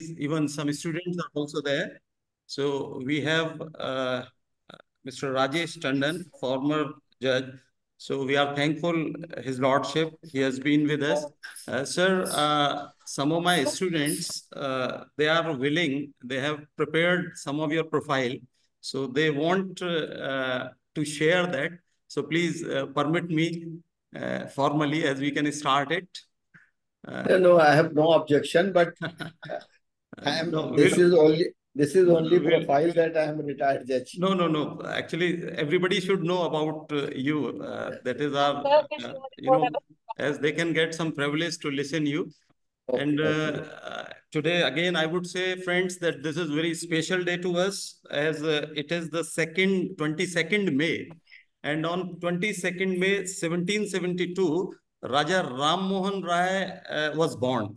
faculties, even some students are also there. So we have Mr. Rajesh Tandon, former judge. So we are thankful, His Lordship, he has been with us. Sir, some of my students, they are willing, they have prepared some of your profile. So they want to share that. So please permit me formally as we can start it. No, I have no objection, but No, this is only we'll, profile that I am retired judge. No. Actually, everybody should know about you. That is our, as they can get some privilege to listen you. Okay, And okay. today, again, I would say, friends, that this is very special day to us, as it is the 22nd May. And on 22nd May, 1772, Raja Ram Mohan Rai was born.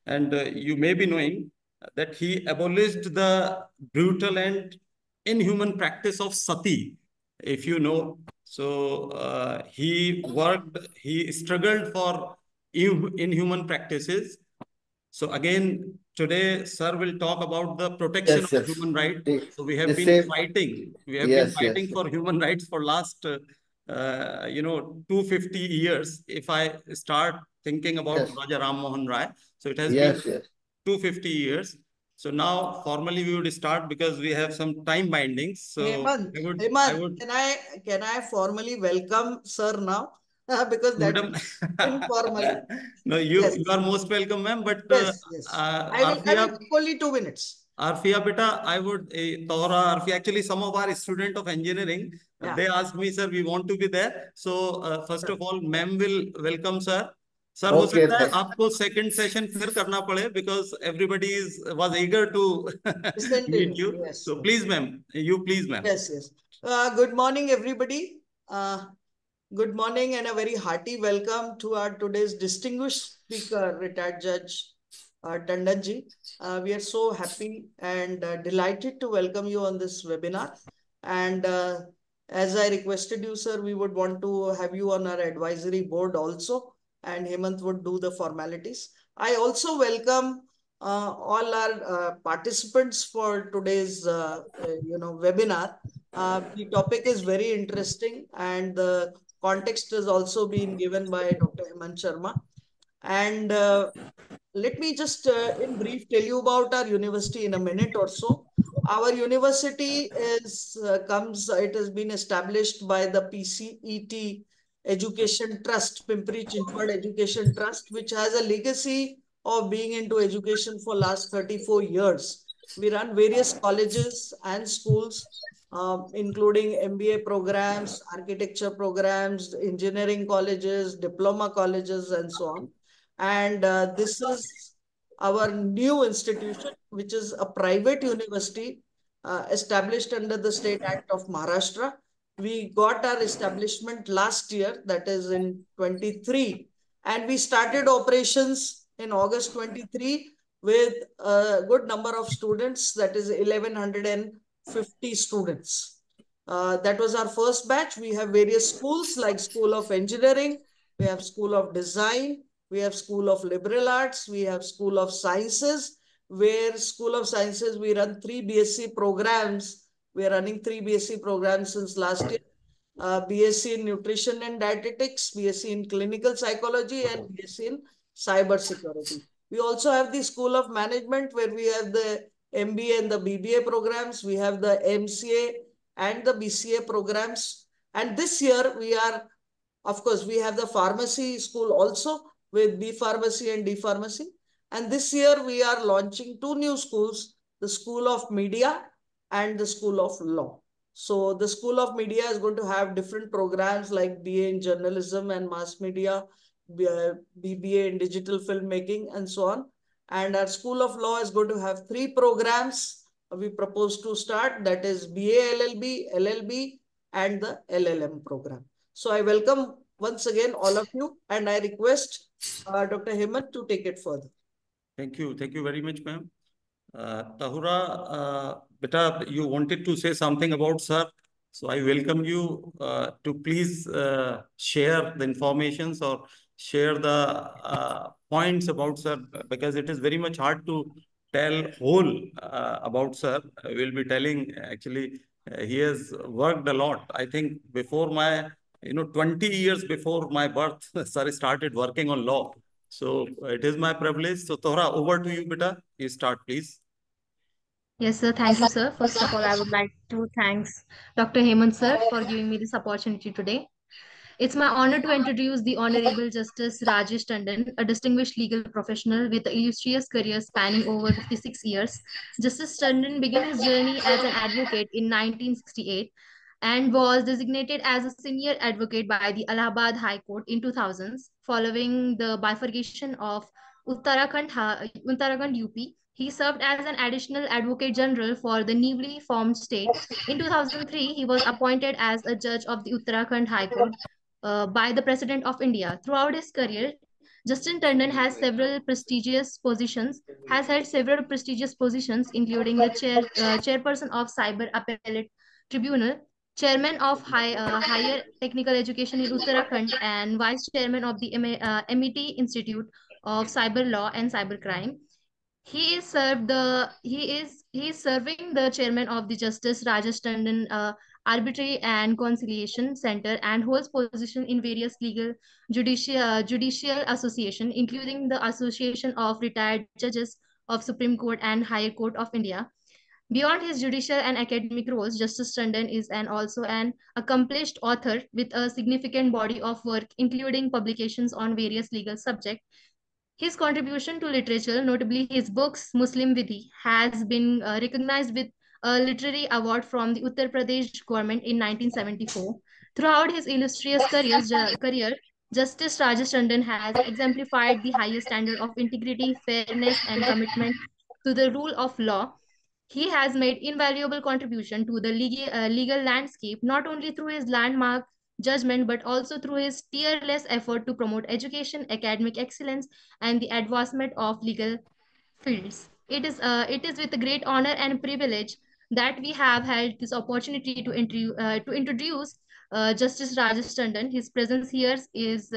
And you may be knowing that he abolished the brutal and inhuman practice of sati, if you know. So he struggled for inhuman practices. So again, today, sir will talk about the protection Yes, of yes. human rights. So we have The been same. fighting. We have been Yes, fighting yes. for human rights for last, 250 years. If I start thinking about Yes. Raja Ram Mohan Rai, so it has been Yes, yes. 250 years. So now formally we would start because we have some time bindings. So Hemant, I would can I formally welcome sir now? Because that's Madam, informally. no, Yes. you are most welcome, ma'am. But Yes. I will take only 2 minutes. Arfia beta, I would, Tora, Arfia, actually some of our student of engineering, they asked me, sir, we want to be there. So first of all, ma'am will welcome, sir. Sir, हो Okay, सकता है आपको second session फिर करना पड़े because everybody was eager to Listen to meet you. you. Yes. So please, ma'am, please, ma'am. Yes. Good morning, everybody. Good morning and a very hearty welcome to our today's distinguished speaker, retired Judge Tandon ji. We are so happy and delighted to welcome you on this webinar. And as I requested you, sir, we would want to have you on our advisory board also, and Hemant would do the formalities. I also welcome all our participants for today's webinar. The topic is very interesting, and the context has also been given by Dr. Hemant Sharma. And let me just in brief tell you about our university in a minute or so. Our university it has been established by the PCET Education Trust, Pimpri Chinchwad Education Trust, which has a legacy of being into education for last 34 years. We run various colleges and schools, including MBA programs, architecture programs, engineering colleges, diploma colleges, and so on. And this is our new institution, which is a private university established under the State Act of Maharashtra. We got our establishment last year, that is in 23, and we started operations in August 23 with a good number of students, that is 1150 students. That was our first batch. We have various schools like School of Engineering, we have School of Design, we have School of Liberal Arts, we have School of Sciences, where School of Sciences, we run 3 BSc programs. We are running 3 BSc programs since last year. BSc in Nutrition and Dietetics, BSc in Clinical Psychology, and BSc in Cyber Security. We also have the School of Management, where we have the MBA and the BBA programs. We have the MCA and the BCA programs. And this year, of course, we have the pharmacy school also, with B Pharmacy and D Pharmacy. And this year we are launching 2 new schools, the School of Media and the School of Law. So the School of Media is going to have different programs like BA in Journalism and Mass Media, BBA in Digital Filmmaking, and so on. And our School of Law is going to have 3 programs we propose to start, that is BA LLB, LLB, and the LLM program. So I welcome once again all of you, and I request Dr. Hemant to take it further. Thank you very much, ma'am. Tahura, beta, you wanted to say something about sir, so I welcome you to please share the informations or share the points about sir, because it is very much hard to tell whole about sir. We'll be telling actually he has worked a lot. I think before my 20 years before my birth, sir started working on law. So it is my privilege. So Tohra, over to you, beta. You start, please. Yes, sir. Thank you, sir. First of all, I would like to thanks Dr. Hemant, sir, for giving me this opportunity today. It's my honor to introduce the Honorable Justice Rajesh Tandon, a distinguished legal professional with an illustrious career spanning over 56 years. Justice Tandon began his journey as an advocate in 1968 and was designated as a senior advocate by the Allahabad High Court in 2000s. Following the bifurcation of Uttarakhand UP, he served as an additional advocate general for the newly formed state. In 2003, he was appointed as a judge of the Uttarakhand High Court by the President of India. Throughout his career, Justin Tandon has held several prestigious positions, including the chairperson of Cyber Appellate Tribunal, chairman of Higher Technical Education in Uttarakhand, and vice chairman of the MET Institute of Cyber Law and Cybercrime. He is serving the chairman of the Justice Rajesh Tandon Arbitration and Conciliation Center and holds position in various judicial association, including the Association of Retired Judges of Supreme Court and Higher Court of India. Beyond his judicial and academic roles, Justice Tandon is also an accomplished author with a significant body of work, including publications on various legal subjects. His contribution to literature, notably his books Muslim Vidhi, has been recognized with a literary award from the Uttar Pradesh government in 1974. Throughout his illustrious career, Justice Rajesh Tandon has exemplified the highest standard of integrity, fairness, and commitment to the rule of law. He has made invaluable contribution to the legal landscape, not only through his landmark judgment, but also through his tireless effort to promote education, academic excellence, and the advancement of legal fields. It is with a great honor and privilege that we have had this opportunity to introduce Justice Rajesh Tandon. His presence here is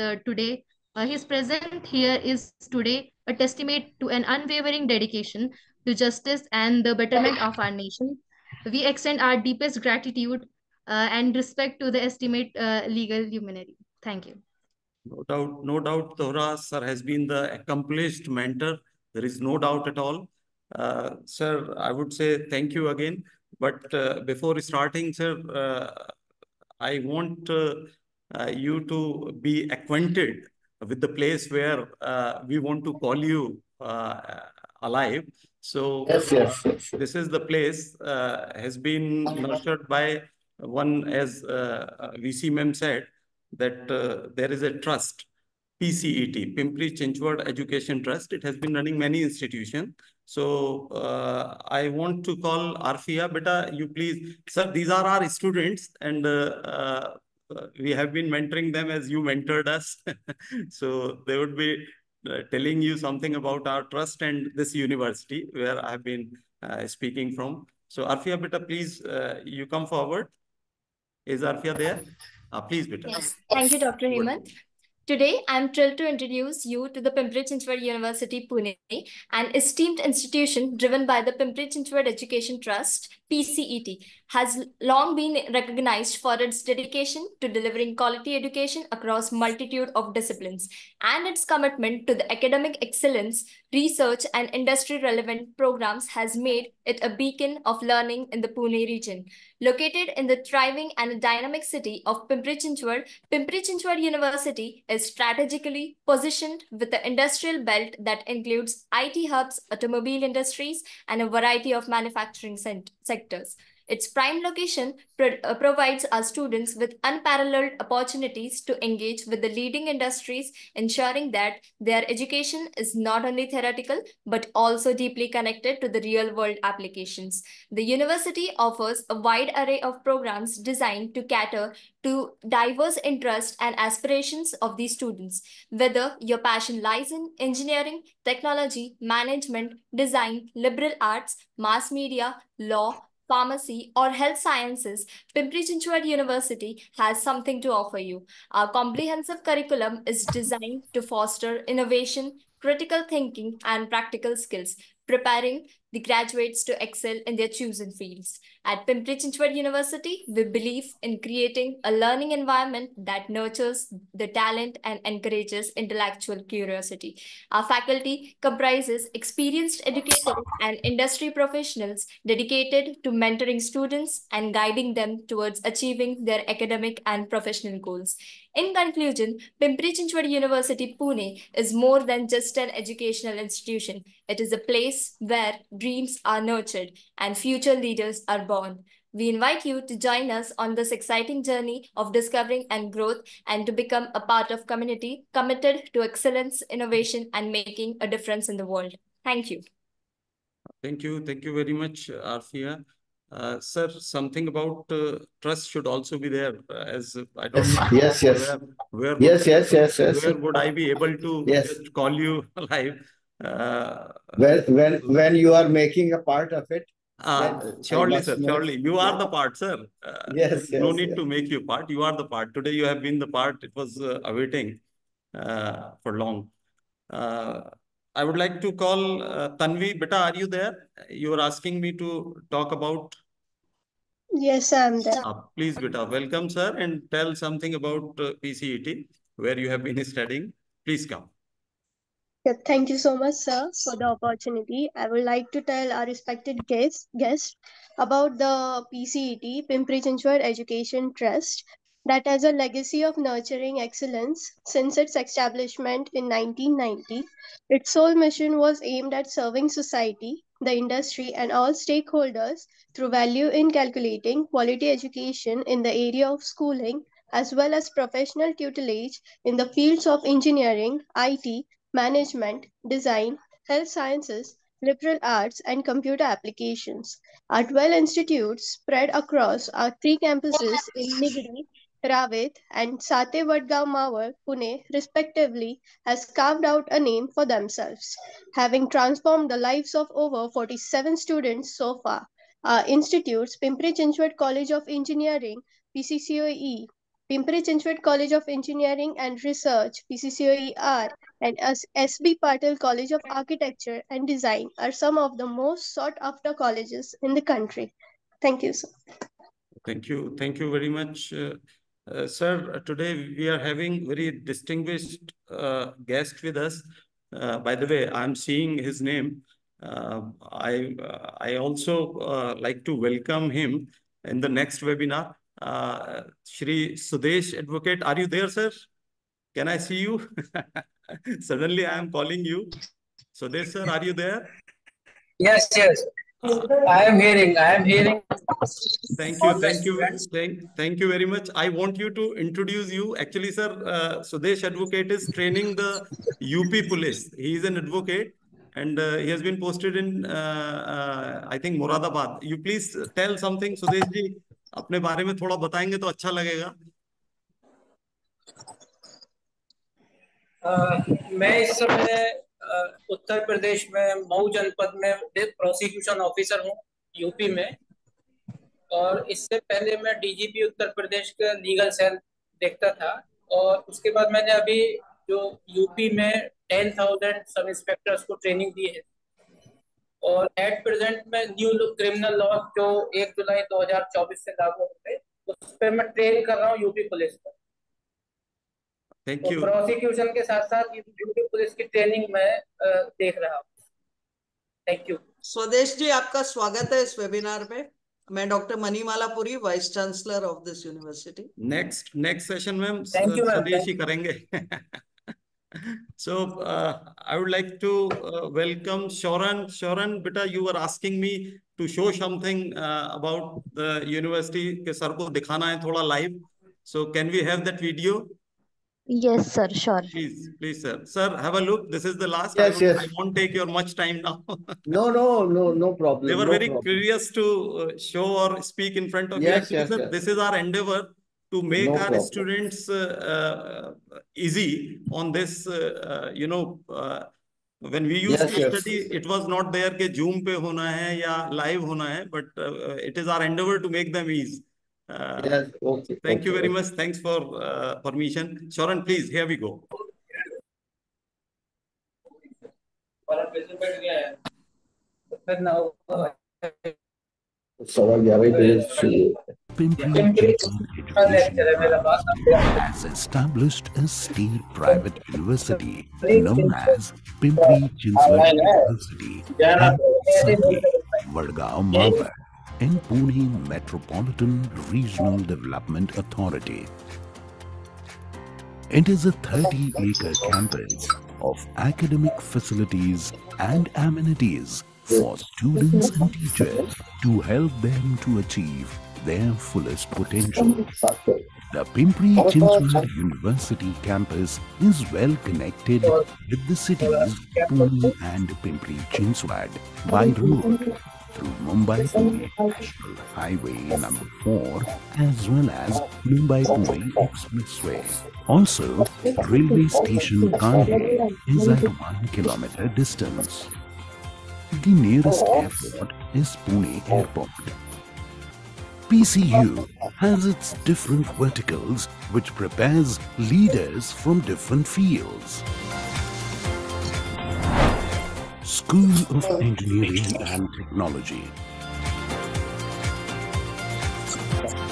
today a testament to an unwavering dedication to justice and the betterment of our nation. We extend our deepest gratitude and respect to the estimate legal luminary. Thank you. No doubt, Tohra sir has been the accomplished mentor. There is no doubt at all. Sir, I would say thank you again. But before starting, sir, I want you to be acquainted with the place where we want to call you alive. So Yes. this is the place has been nurtured by one, as VC ma'am said, that there is a trust, PCET, Pimpri Chinchwad Education Trust. It has been running many institutions. So I want to call Arfia, beta, you please. Sir, these are our students and we have been mentoring them as you mentored us. So they would be telling you something about our trust and this university where I have been speaking from. So Arfia, beta, please, you come forward. Is Arfia there? Please, beta. Yes, thank you, Dr. Hemant. Today, I'm thrilled to introduce you to the Pimpri Chinchwad University, Pune, an esteemed institution driven by the Pimpri Chinchwad Education Trust, PCET, has long been recognized for its dedication to delivering quality education across multitude of disciplines, and its commitment to the academic excellence, research, and industry-relevant programs has made it a beacon of learning in the Pune region. Located in the thriving and dynamic city of Pimpri Chinchwad University is strategically positioned with the industrial belt that includes IT hubs, automobile industries, and a variety of manufacturing sectors. Its prime location provides our students with unparalleled opportunities to engage with the leading industries, ensuring that their education is not only theoretical, but also deeply connected to the real-world applications. The university offers a wide array of programs designed to cater to diverse interests and aspirations of these students. Whether your passion lies in engineering, technology, management, design, liberal arts, mass media, law, pharmacy, or health sciences, Pimpri Chinchwad University has something to offer you. Our comprehensive curriculum is designed to foster innovation, critical thinking, and practical skills. preparing the graduates to excel in their chosen fields. At Pimpri Chinchwad University, we believe in creating a learning environment that nurtures the talent and encourages intellectual curiosity. Our faculty comprises experienced educators and industry professionals dedicated to mentoring students and guiding them towards achieving their academic and professional goals. In conclusion, Pimpri Chinchwad University, Pune is more than just an educational institution. It is a place where dreams are nurtured and future leaders are born. We invite you to join us on this exciting journey of discovering and growth and to become a part of community committed to excellence, innovation, and making a difference in the world. Thank you. Thank you. Thank you very much, Arfia. Sir, something about trust should also be there, as I don't know Yes, where yes. would I be able to just call you live? When you are making a part of it, surely, sir, surely. You are the part, sir. Yes, no need to make you part. You are the part. Today you have been the part. It was awaiting for long. I would like to call Tanvi. Beta, are you there? You were asking me to talk about. Yes, I'm there. Please, Beta, welcome, sir, and tell something about PCET, where you have been studying. Please come. Yeah, thank you so much, sir, for the opportunity. I would like to tell our respected guest about the PCET, Pimpri Chinchwad Education Trust, that has a legacy of nurturing excellence since its establishment in 1990. Its sole mission was aimed at serving society, the industry, and all stakeholders through value in calculating quality education in the area of schooling, as well as professional tutelage in the fields of engineering, IT, management, design, health sciences, liberal arts, and computer applications. Our 12 institutes spread across our three campuses in Nigri, Ravet, and Satewatgaon Mawar, Pune, respectively, has carved out a name for themselves, having transformed the lives of over 47 students so far. Our institutes, Pimpri Chinchwad College of Engineering, PCCOE, Pimpri Chinchwad College of Engineering and Research, PCCOER, and SB Patil College of Architecture and Design are some of the most sought after colleges in the country. Thank you, sir. Thank you. Thank you very much. Sir, today we are having very distinguished guest with us. By the way, I'm seeing his name. I also like to welcome him in the next webinar. Shri Sudesh Advocate, are you there, sir? Can I see you? Suddenly I am calling you. Sudesh, sir, are you there? Yes. I am hearing. Thank you very much. I want you to introduce you. Actually, sir, Sudesh Advocate is training the UP Police. He is an advocate and he has been posted in, I think, Moradabad. You please tell something, Sudesh ji. अपने बारे में थोड़ा बताएंगे तो अच्छा लगेगा. मैं इस समय उत्तर प्रदेश में मऊ जनपद में प्रोसिक्यूशन ऑफिसर हूँ यूपी में, और इससे पहले मैं डीजीपी उत्तर प्रदेश का लीगल सेल देखता था, और उसके बाद मैंने अभी जो यूपी में 10,000 सब इंस्पेक्टर्स को ट्रेनिंग दी है, और एट प्रेजेंट में न्यू क्रिमिनल लॉ जो 1 जुलाई 2024 से लागू होंगे उस पर मैं ट्रेन कर रहा हूँ यूपी पुलिस को. Thank you. प्रोसिक्यूशन के साथ साथ यूपी पुलिस की ट्रेनिंग में देख रहा हूँ. Thank you. स्वदेश जी, आपका स्वागत है इस वेबिनार में. मैं doctor Manimala Puri, vice chancellor of this university. Next session में स्वदेश ही करेंगे. So I would like to welcome Shoran. Shoran, beta, you were asking me to show something about the university. के सर को दिखाना है थोड़ा live. So can we have that video? Yes, sir, sure. Please, sir. Sir, have a look. This is the last. Yes. I won't take your much time now. No problem. They were very curious to show or speak in front of you. Actually, sir, Yes. this is our endeavor to make our students easy on this, when we used to study, it was not there कि Zoom पे होना है या live होना है, but it is our endeavor to make them easy. Yes, okay. Thank you very much. Thanks for permission. Sharan, please, here we go. फिर ना होगा। Pimpri Chinchwad Education Trust has established a state private university known as Pimpri Chinchwad University at Sati, Vadgaon, Mawar in Pune Metropolitan Regional Development Authority. It is a 30-acre campus of academic facilities and amenities for students and teachers to help them to achieve their fullest potential. The Pimpri Chinchwad University campus is well connected with the cities Pune and Pimpri Chinchwad by road through Mumbai-Pune National Highway number 4 as well as Mumbai-Pune Expressway. Also, railway station Kanhe is at 1 kilometer distance. The nearest airport is Pune Airport. PCU has its different verticals which prepares leaders from different fields. School of Engineering and Technology.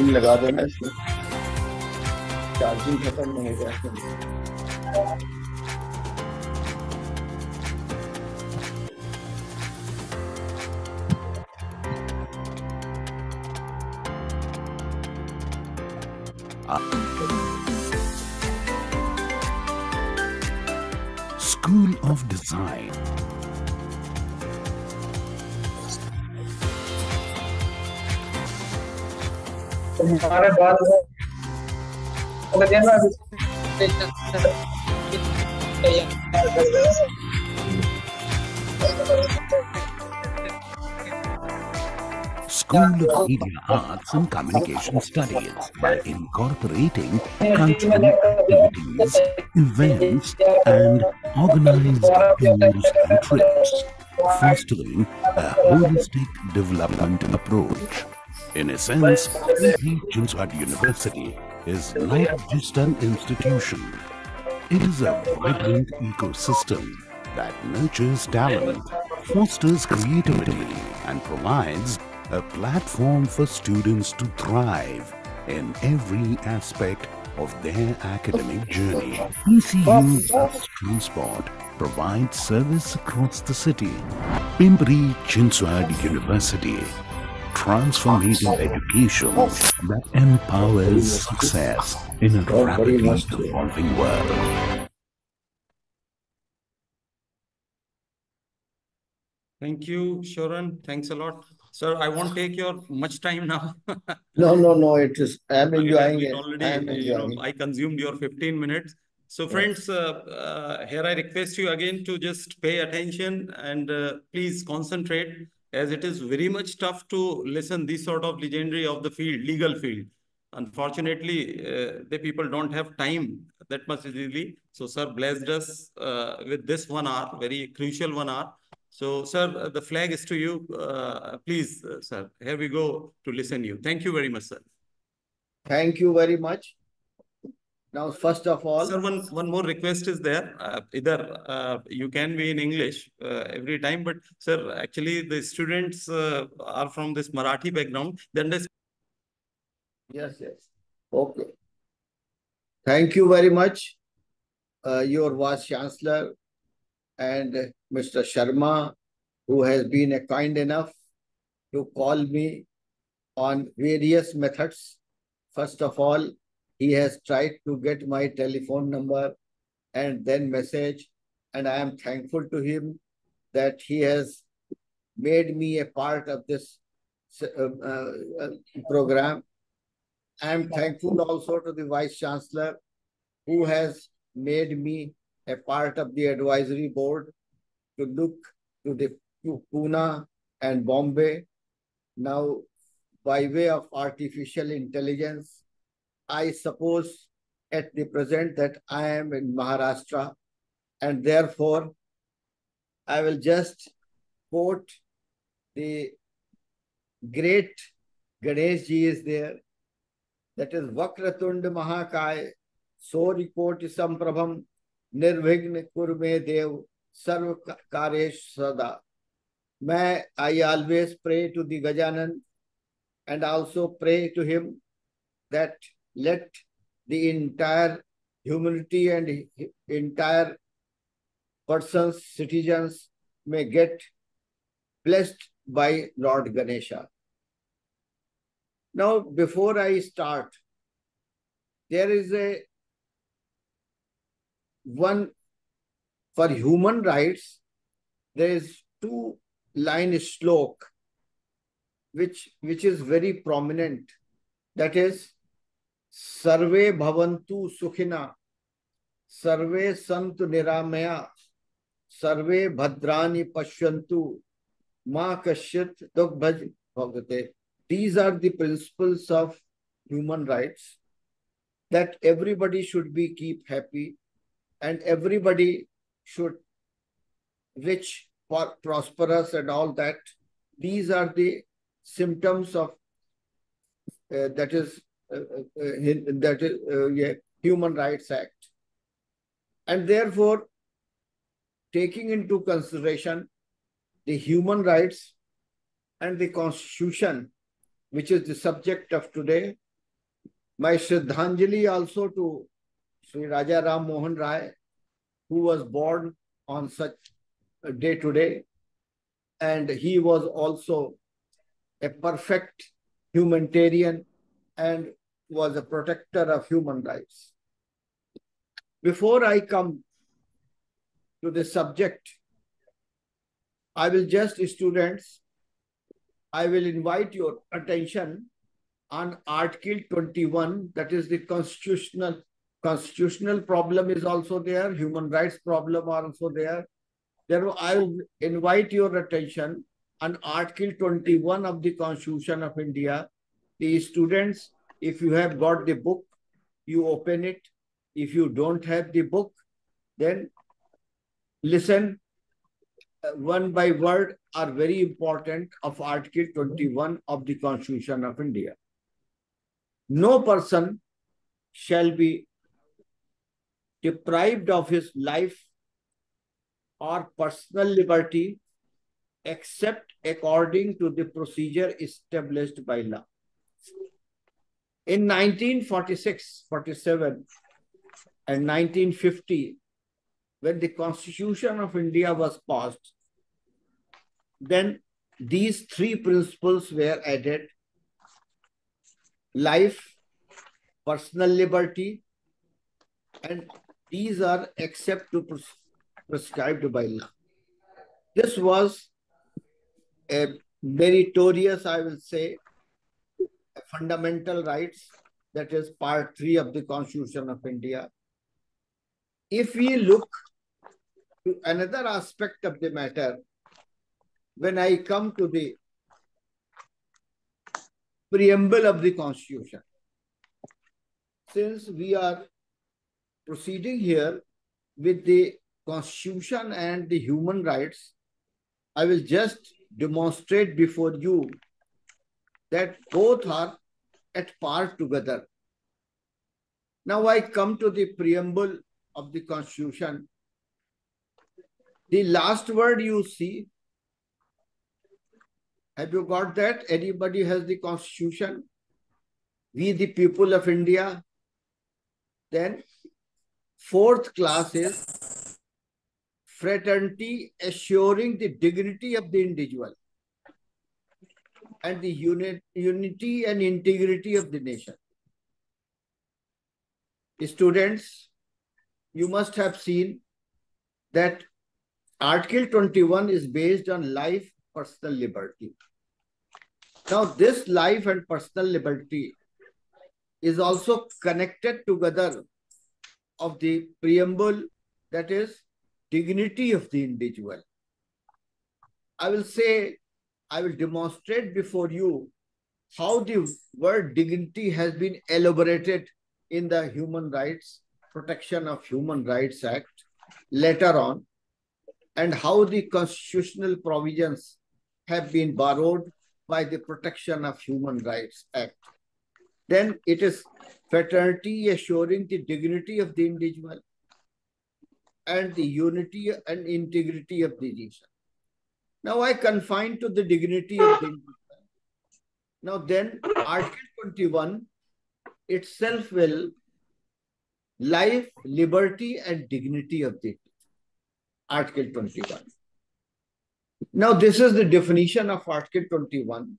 लगा देना इसमें charging खत्म नहीं होगा। School of Design. हमारे बाद School of Media Arts and Communication Studies by incorporating cultural activities, events, and organized tours and trips, fostering a holistic development approach. In essence, Pimpri Chinchwad University is not just an institution. It is a vibrant ecosystem that nurtures talent, fosters creativity, and provides a platform for students to thrive in every aspect of their academic journey. PCU Bus Transport provides service across the city. Pimpri Chinchwad University, transformative education that empowers success in a rapidly evolving world. Thank you, Sharon. Thanks a lot. Sir, I won't take your much time now. No, it is, I'm enjoying it. Already, I consumed your 15 minutes. So friends, here I request you again to just pay attention and please concentrate, as it is very much tough to listen this sort of legendary of the field, legal field. Unfortunately, the people don't have time that much easily. So sir blessed us with this 1 hour, very crucial 1 hour. So sir, the flag is to you. Please, sir, here we go to listen you. Thank you very much, sir. Thank you very much. Now, first of all, sir, one more request is there. Either you can be in English every time, but sir, actually the students are from this Marathi background. Then this. Yes. Okay. Thank you very much, your Vice Chancellor and Mr. Sharma, who has been kind enough to call me on various methods. First of all, he has tried to get my telephone number and then message, and I am thankful to him that he has made me a part of this program. I am thankful also to the Vice Chancellor, who has made me a part of the advisory board to look to Pune and Bombay. Now, by way of artificial intelligence, I suppose at the present that I am in Maharashtra, and therefore I will just quote the great Ganesh ji is there. That is Vakratund Mahakaya Sorikoti Samprabham Nirvighna Kurme Dev Sarva Karesh Sada. I always pray to the Gajanan and also pray to him that let the entire humanity and entire persons, citizens may get blessed by Lord Ganesha. Now, before I start, there is one for human rights, there is 2-line slok which is very prominent. That is, Sarve bhavantu sukhina, Sarve santu niramaya, Sarve bhadrani pashyantu, ma kashyat dukhbhaj bhagate. These are the principles of human rights, that everybody should be keep happy and everybody should rich, prosperous and all that. These are the symptoms of Human Rights Act. And therefore, taking into consideration the human rights and the Constitution, which is the subject of today, my Shraddhanjali also to Sri Raja Ram Mohan Rai, who was born on such a day today, and he was also a perfect humanitarian and was a protector of human rights. Before I come to the subject, I will just, students, I will invite your attention on Article 21, that is the constitutional problem is also there, human rights problem are also there. Therefore, I will invite your attention on Article 21 of the Constitution of India. The students, if you have got the book, you open it. If you don't have the book, then listen. One by word are very important of Article 21 of the Constitution of India. No person shall be deprived of his life or personal liberty except according to the procedure established by law. In 1946, 47 and 1950, when the Constitution of India was passed, then these 3 principles were added: life, personal liberty, and these are except to prescribed by law. This was a meritorious, I will say, fundamental rights, that is part 3 of the Constitution of India. If we look to another aspect of the matter, when I come to the preamble of the Constitution, since we are proceeding here with the Constitution and the human rights, I will just demonstrate before you that both are at par together. Now I come to the preamble of the Constitution. The last word you see, have you got that? Anybody has the Constitution? We the people of India. Then 4th class is fraternity assuring the dignity of the individual and the unity and integrity of the nation. Students, you must have seen that Article 21 is based on life, personal liberty. Now, this life and personal liberty is also connected together of the preamble, that is dignity of the individual. I will demonstrate before you how the word dignity has been elaborated in the Human Rights, Protection of Human Rights Act later on, and how the constitutional provisions have been borrowed by the Protection of Human Rights Act. Then it is fraternity assuring the dignity of the individual and the unity and integrity of the nation. Now I confine to the dignity of the individual. Now then, Article 21 itself will life, liberty, and dignity of the Article 21. Now this is the definition of Article 21.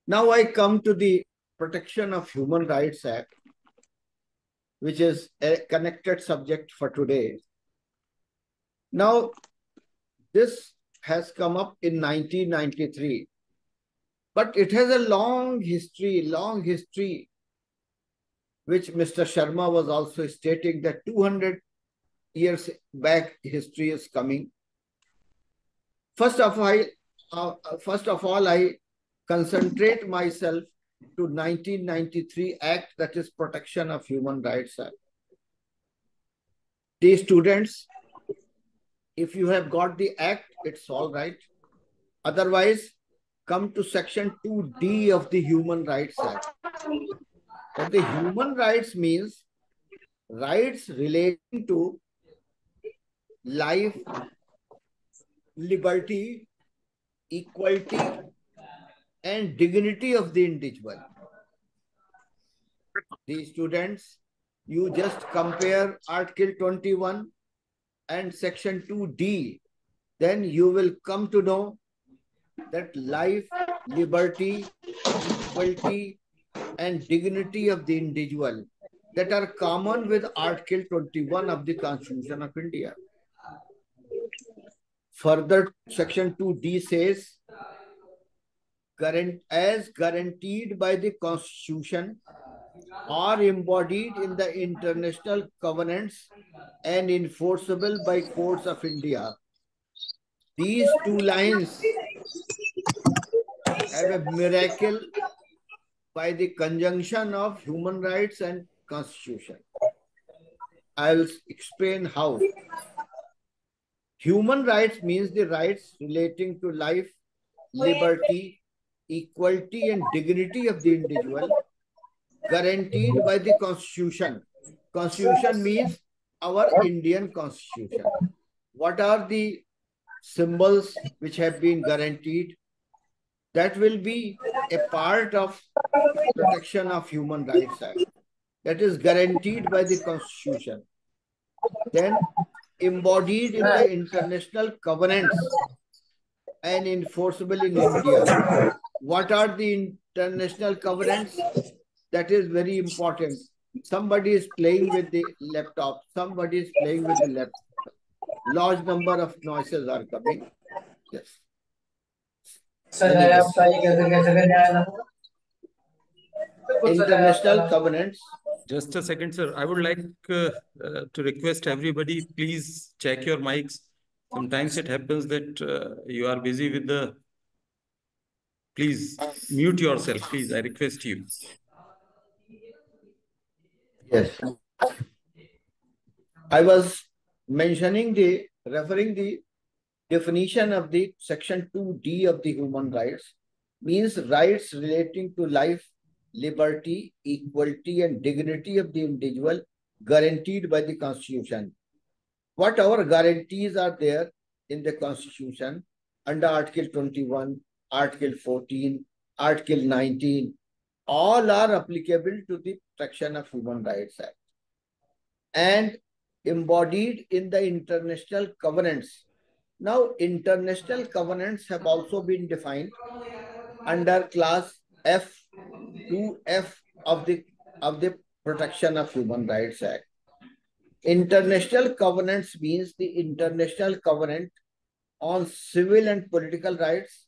Now I come to the Protection of Human Rights Act, which is a connected subject for today. Now, this has come up in 1993, but it has a long history, which Mr. Sharma was also stating that 200 years back history is coming. First of all, I concentrate myself to 1993 Act, that is Protection of Human Rights Act. The students, if you have got the Act, it's all right. Otherwise, come to Section 2D of the Human Rights Act. That the human rights means rights relating to life, liberty, equality, and dignity of the individual. The students, you just compare Article 21 and Section 2D, then you will come to know that life, liberty, equality, and dignity of the individual that are common with Article 21 of the Constitution of India. Further, Section 2D says, as guaranteed by the Constitution are embodied in the international covenants and enforceable by courts of India. These two lines have a miracle by the conjunction of human rights and Constitution. I'll explain how. Human rights means the rights relating to life, liberty, equality, and dignity of the individual, guaranteed by the Constitution. Constitution means our Indian Constitution. What are the symbols which have been guaranteed? That will be a part of Protection of Human Rights Act. That is guaranteed by the Constitution. Then embodied in the international covenants and enforceable in India. What are the international covenants? That is very important. Somebody is playing with the laptop. Somebody is playing with the laptop. Large number of noises are coming. Yes. International covenants. Just a second, sir. I would like to request everybody, please check your mics. Sometimes it happens that you are busy with the... Please mute yourself, please. I request you. Yes. I was referring the definition of the Section 2D of the Human Rights, means rights relating to life, liberty, equality, and dignity of the individual guaranteed by the Constitution. What our guarantees are there in the Constitution under Article 21, Article 14, Article 19, all are applicable to the Protection of Human Rights Act and embodied in the international covenants. Now, international covenants have also been defined under class F 2F of the Protection of Human Rights Act. International covenants means the international covenant on civil and political rights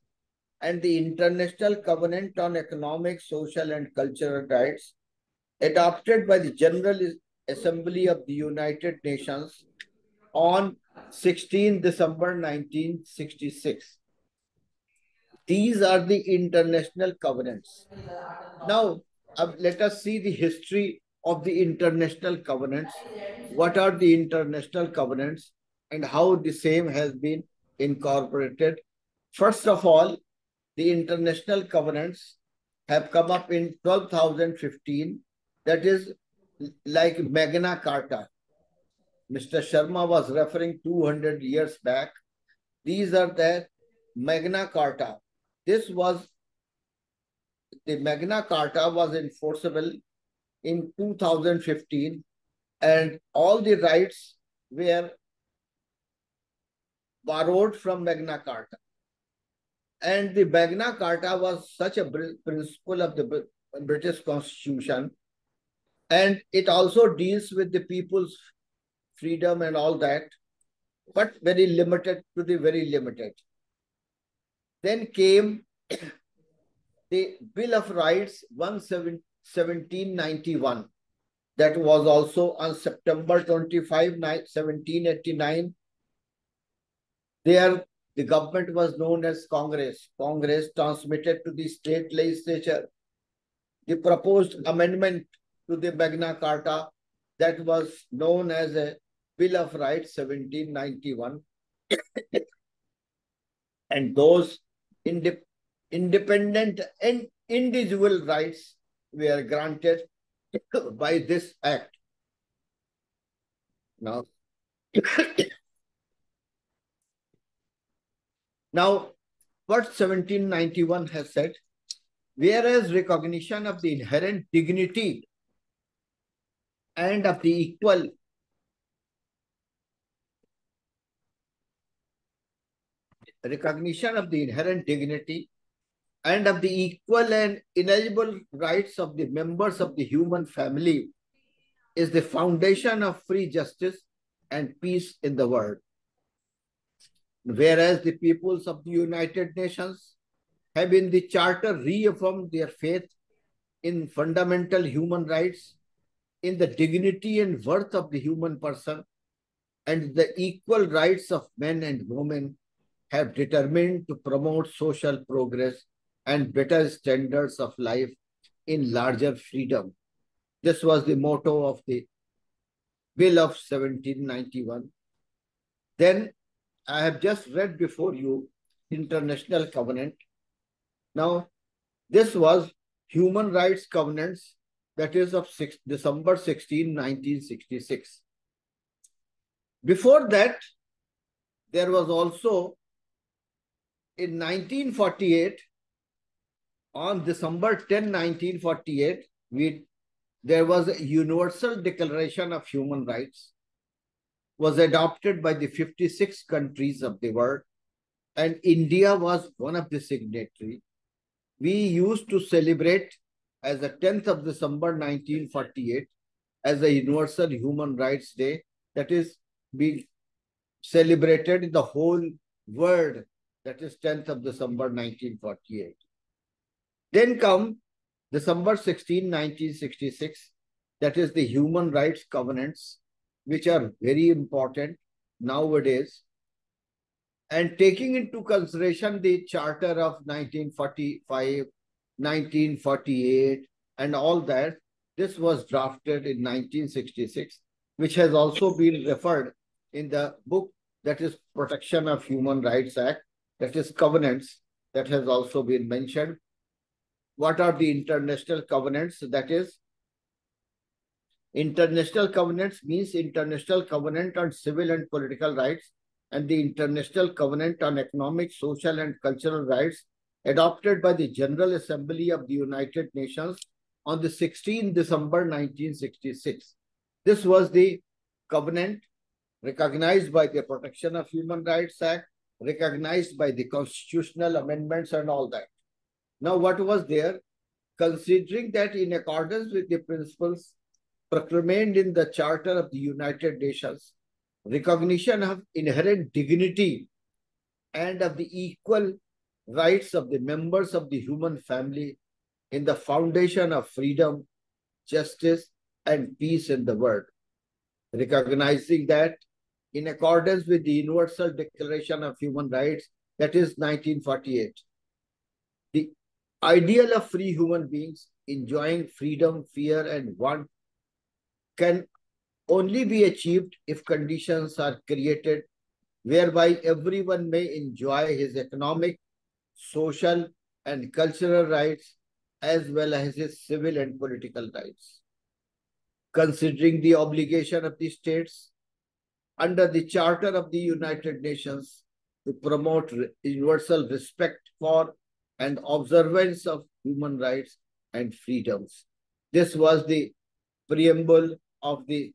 and the international covenant on economic, social, and cultural rights adopted by the General Assembly of the United Nations on 16 December 1966. These are the international covenants. Now, let us see the history of the international covenants. What are the international covenants and how the same has been incorporated? First of all, the international covenants have come up in 12,015. That is like Magna Carta. Mr. Sharma was referring 200 years back. These are the Magna Carta. The Magna Carta was enforceable in 2015, and all the rights were borrowed from Magna Carta. And the Magna Carta was such a principle of the British Constitution, and it also deals with the people's freedom and all that, but very limited to the very limited. Then came the Bill of Rights 1791. That was also on September 25, 1789. There, the government was known as Congress. Congress transmitted to the state legislature the proposed amendment to the Magna Carta that was known as a Bill of Rights 1791. And those independent and individual rights were granted by this act. Now, what 1791 has said, whereas recognition of the inherent dignity and of the equal recognition of the inherent dignity and of the equal and inalienable rights of the members of the human family is the foundation of free justice and peace in the world. Whereas the peoples of the United Nations have in the Charter reaffirmed their faith in fundamental human rights, in the dignity and worth of the human person, and the equal rights of men and women, have determined to promote social progress and better standards of life in larger freedom. This was the motto of the Bill of 1791. Then I have just read before you International Covenant. Now, this was Human Rights Covenants, that is of December 16, 1966. Before that, there was also in 1948, on December 10, 1948, there was a Universal Declaration of Human Rights, was adopted by the 56 countries of the world, and India was one of the signatories. We used to celebrate as the 10th of December 1948 as a Universal Human Rights Day, that is being celebrated in the whole world, that is 10th of December 1948. Then come December 16, 1966, that is the Human Rights Covenants, which are very important nowadays. And taking into consideration the Charter of 1945, 1948, and all that, this was drafted in 1966, which has also been referred in the book that is Protection of Human Rights Act, that is Covenants, that has also been mentioned. What are the international covenants? That is, international covenants means International Covenant on Civil and Political Rights and the International Covenant on Economic, Social and Cultural Rights, adopted by the General Assembly of the United Nations on the 16th December 1966. This was the covenant recognized by the Protection of Human Rights Act, recognized by the constitutional amendments and all that. Now, what was there? Considering that in accordance with the principles proclaimed in the Charter of the United Nations, recognition of inherent dignity and of the equal rights of the members of the human family in the foundation of freedom, justice, and peace in the world. Recognizing that in accordance with the Universal Declaration of Human Rights, that is 1948, the ideal of free human beings enjoying freedom, fear, and want can only be achieved if conditions are created whereby everyone may enjoy his economic, social, and cultural rights as well as his civil and political rights. Considering the obligation of the states under the Charter of the United Nations to promote universal respect for and observance of human rights and freedoms. This was the preamble of this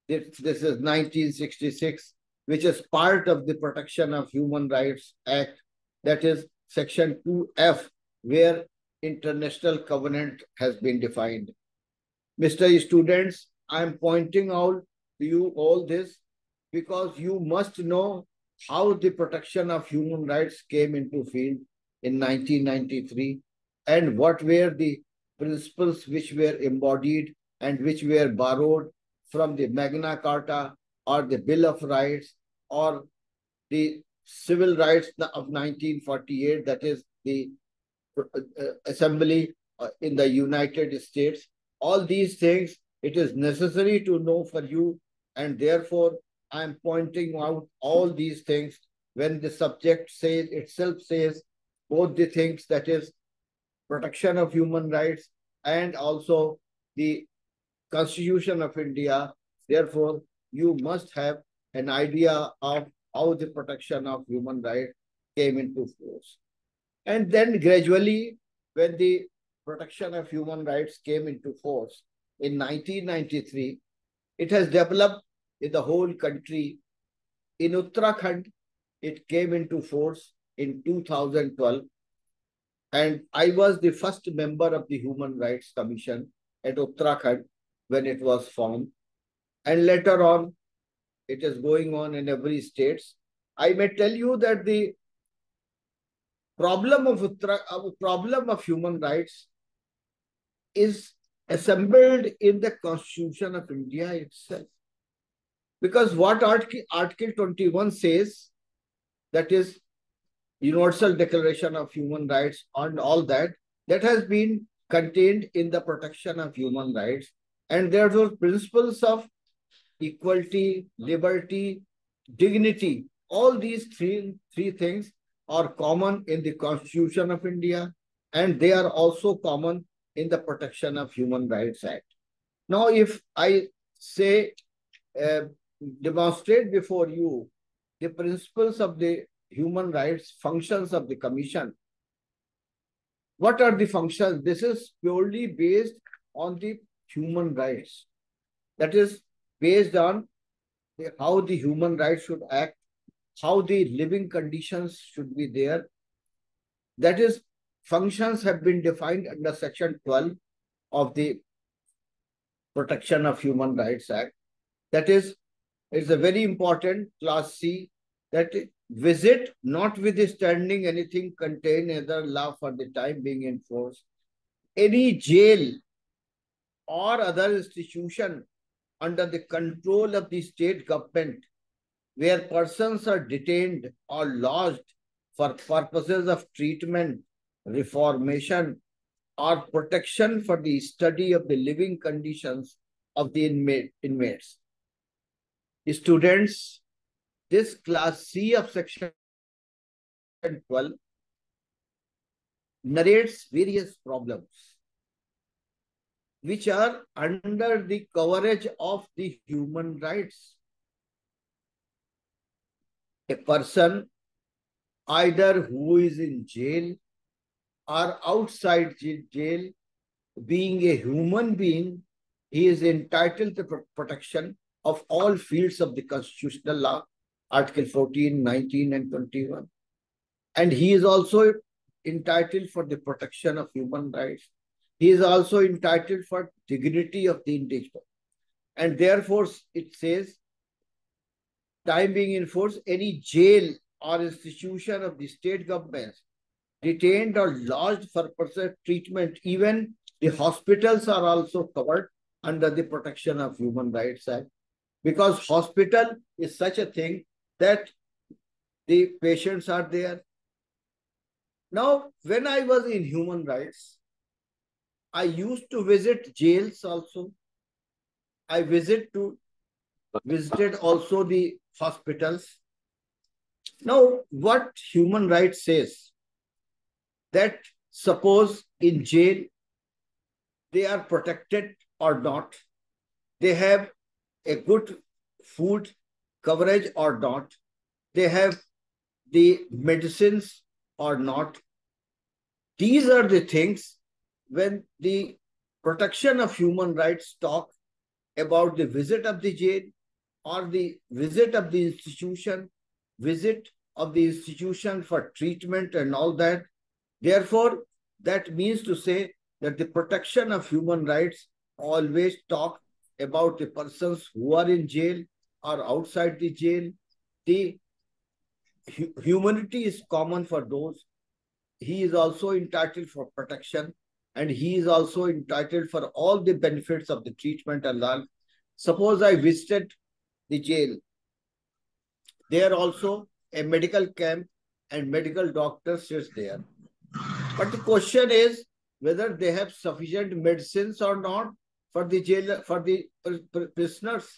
is 1966, which is part of the Protection of Human Rights Act, that is Section 2F, where international covenant has been defined. Mr. Students, I am pointing out to you all this because you must know how the protection of human rights came into field in 1993 and what were the principles which were embodied and which were borrowed from the Magna Carta or the Bill of Rights or the Civil Rights of 1948, that is the Assembly in the United States. All these things, it is necessary to know for you, and therefore I am pointing out all these things when the subject says itself says both the things, that is protection of human rights and also the Constitution of India. Therefore, you must have an idea of how the protection of human rights came into force. And then gradually, when the protection of human rights came into force in 1993, it has developed in the whole country. In Uttarakhand, it came into force in 2012. And I was the first member of the Human Rights Commission at Uttarakhand when it was formed. And later on, it is going on in every state. I may tell you that the problem of human rights is assembled in the Constitution of India itself. Because what Article 21 says, that is Universal Declaration of Human Rights and all that, that has been contained in the protection of human rights. And there are those principles of equality, liberty, dignity. All these three things are common in the Constitution of India, and they are also common in the Protection of Human Rights Act. Now, if I say, demonstrate before you the principles of the human rights, functions of the Commission. What are the functions? This is purely based on the human rights. That is based on how the human rights should act, how the living conditions should be there. That is, functions have been defined under Section 12 of the Protection of Human Rights Act. That is, it's a very important class C, that visit notwithstanding anything contained in the law for the time being enforced, any jail or other institution under the control of the state government where persons are detained or lodged for purposes of treatment, reformation, or protection for the study of the living conditions of the inmates. Students, this class C of Section 12 narrates various problems which are under the coverage of the human rights. A person either who is in jail or outside jail, being a human being, he is entitled to protection of all fields of the constitutional law, Article 14, 19, and 21. And he is also entitled for the protection of human rights. He is also entitled for dignity of the individual. And therefore, it says, time being enforced, any jail or institution of the state government detained or lodged for personal treatment, even the hospitals are also covered under the Protection of Human Rights Act. Because hospital is such a thing that the patients are there. Now, when I was in human rights, I used to visit jails also. I visited also the hospitals. Now, what human rights says, that suppose in jail, they are protected or not, they have a good food coverage or not, they have the medicines or not. These are the things when the protection of human rights talk about the visit of the jail or the visit of the institution, visit of the institution for treatment and all that. Therefore, that means to say that the protection of human rights always talk about the persons who are in jail or outside the jail. The humanity is common for those. He is also entitled for protection, and he is also entitled for all the benefits of the treatment and all. Suppose I visited the jail. There also a medical camp and medical doctor sits there. But the question is whether they have sufficient medicines or not for the jail, for the prisoners.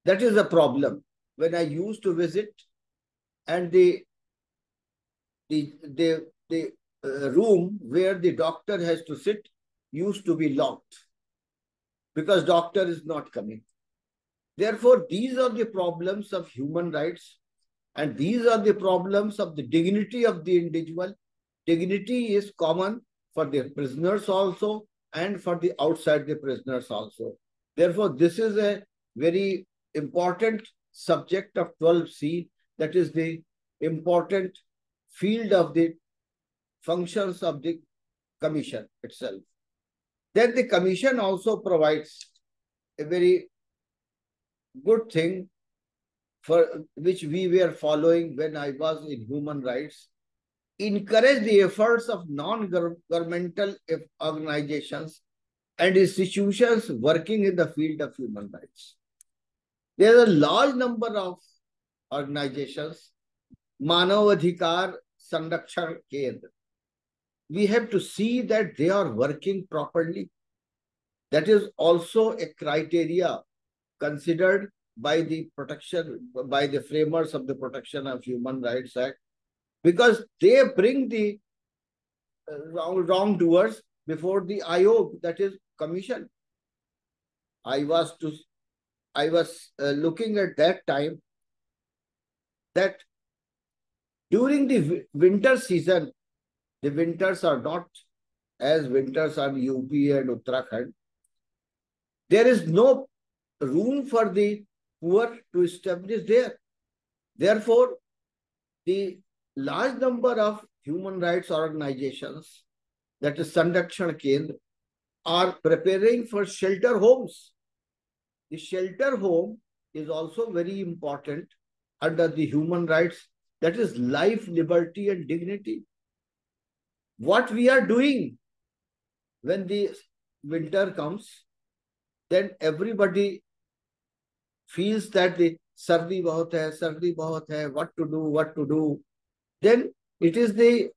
That is the problem. When I used to visit, and the room where the doctor has to sit used to be locked because doctor is not coming. Therefore, these are the problems of human rights, and these are the problems of the dignity of the individual. Dignity is common for the prisoners also and for the outside the prisoners also. Therefore, this is a very important subject of 12C, that is the important field of the functions of the commission itself. Then the commission also provides a very good thing for which we were following when I was in human rights. Encourage the efforts of non-governmental organizations and institutions working in the field of human rights. There are a large number of organizations, Manav Adhikar Sanrakshan Kendra. We have to see that they are working properly. That is also a criteria considered by the framers of the Protection of Human Rights Act, because they bring the wrongdoers before the Ayog, that is commission. I was looking at that time that during the winter season, the winters are not as winters on UP and Uttarakhand. There is no room for the poor to establish there. Therefore, the large number of human rights organizations, that is Sanrakshan Kendra, are preparing for shelter homes. The shelter home is also very important under the human rights, that is life, liberty, and dignity. What we are doing when the winter comes, then everybody feels that the sardi bahut hai, what to do. Then it is the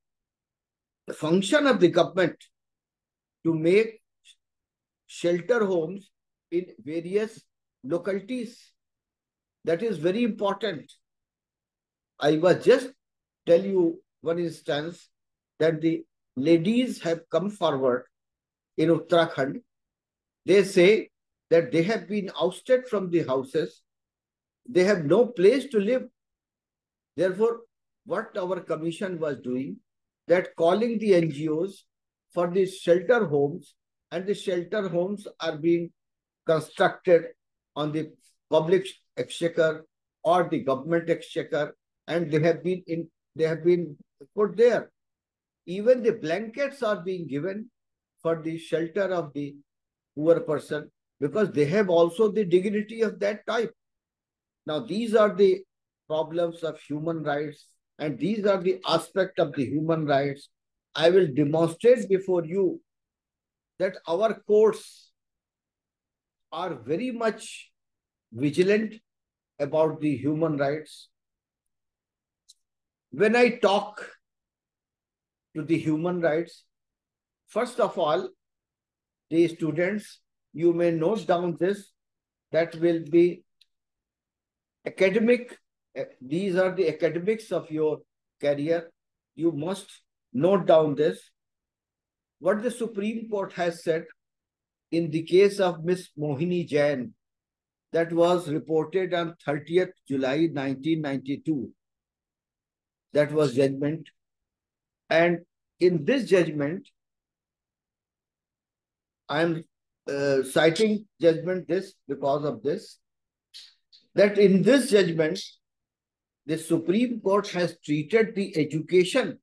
function of the government to make shelter homes in various localities. That is very important. I was just tell you one instance that the ladies have come forward in Uttarakhand. They say that they have been ousted from the houses. They have no place to live. Therefore, what our commission was doing, that calling the NGOs for the shelter homes, and the shelter homes are being constructed on the public exchequer or the government exchequer, and they have been put there. Even the blankets are being given for the shelter of the poor person, because they have also the dignity of that type. Now, these are the problems of human rights, and these are the aspects of the human rights. I will demonstrate before you that our courts are very much vigilant about the human rights. When I talk to the human rights, first of all, the students, you may note down this, that will be academic. These are the academics of your career. You must note down this. What the Supreme Court has said in the case of Miss Mohini Jain, that was reported on 30th July 1992. That was judgment. And in this judgment, I am citing judgment this because of this, that in this judgment, the Supreme Court has treated the education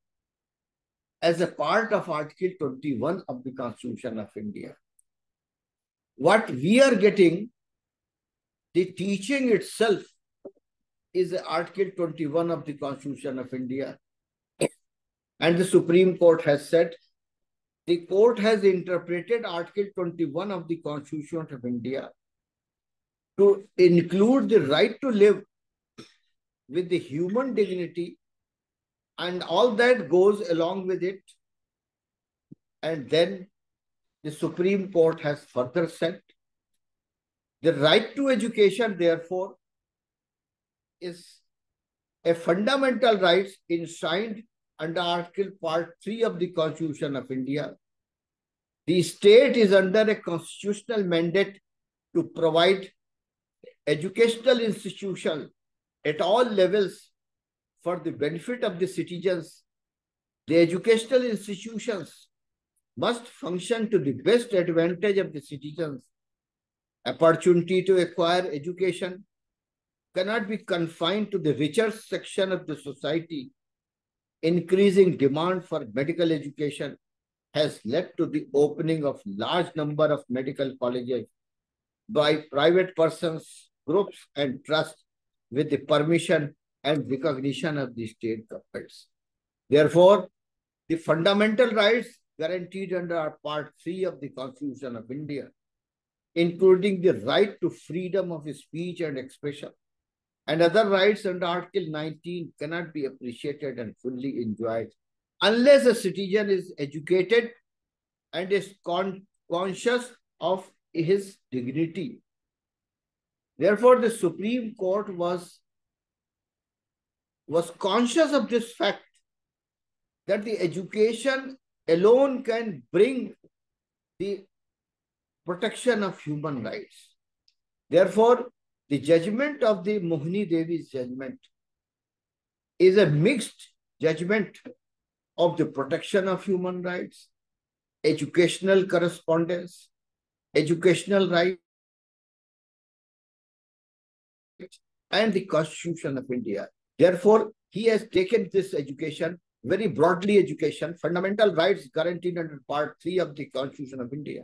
as a part of Article 21 of the Constitution of India. What we are getting, the teaching itself is Article 21 of the Constitution of India. And the Supreme Court has said, the court has interpreted Article 21 of the Constitution of India to include the right to live with the human dignity and all that goes along with it. And then the Supreme Court has further said, the right to education, therefore, is a fundamental right enshrined under Article Part 3 of the Constitution of India. The state is under a constitutional mandate to provide educational institutions at all levels for the benefit of the citizens. The educational institutions must function to the best advantage of the citizens. Opportunity to acquire education cannot be confined to the richer section of the society. Increasing demand for medical education has led to the opening of large number of medical colleges by private persons, groups, and trusts with the permission and recognition of the state governments. Therefore, the fundamental rights guaranteed under Part 3 of the Constitution of India, including the right to freedom of speech and expression, and other rights under Article 19 cannot be appreciated and fully enjoyed unless a citizen is educated and is conscious of his dignity. Therefore, the Supreme Court was conscious of this fact that the education alone can bring the protection of human rights. Therefore, the judgment of the Mohini Devi's judgment is a mixed judgment of the protection of human rights, educational correspondence, educational rights, and the Constitution of India. Therefore, he has taken this education, very broadly education, fundamental rights guaranteed under Part 3 of the Constitution of India,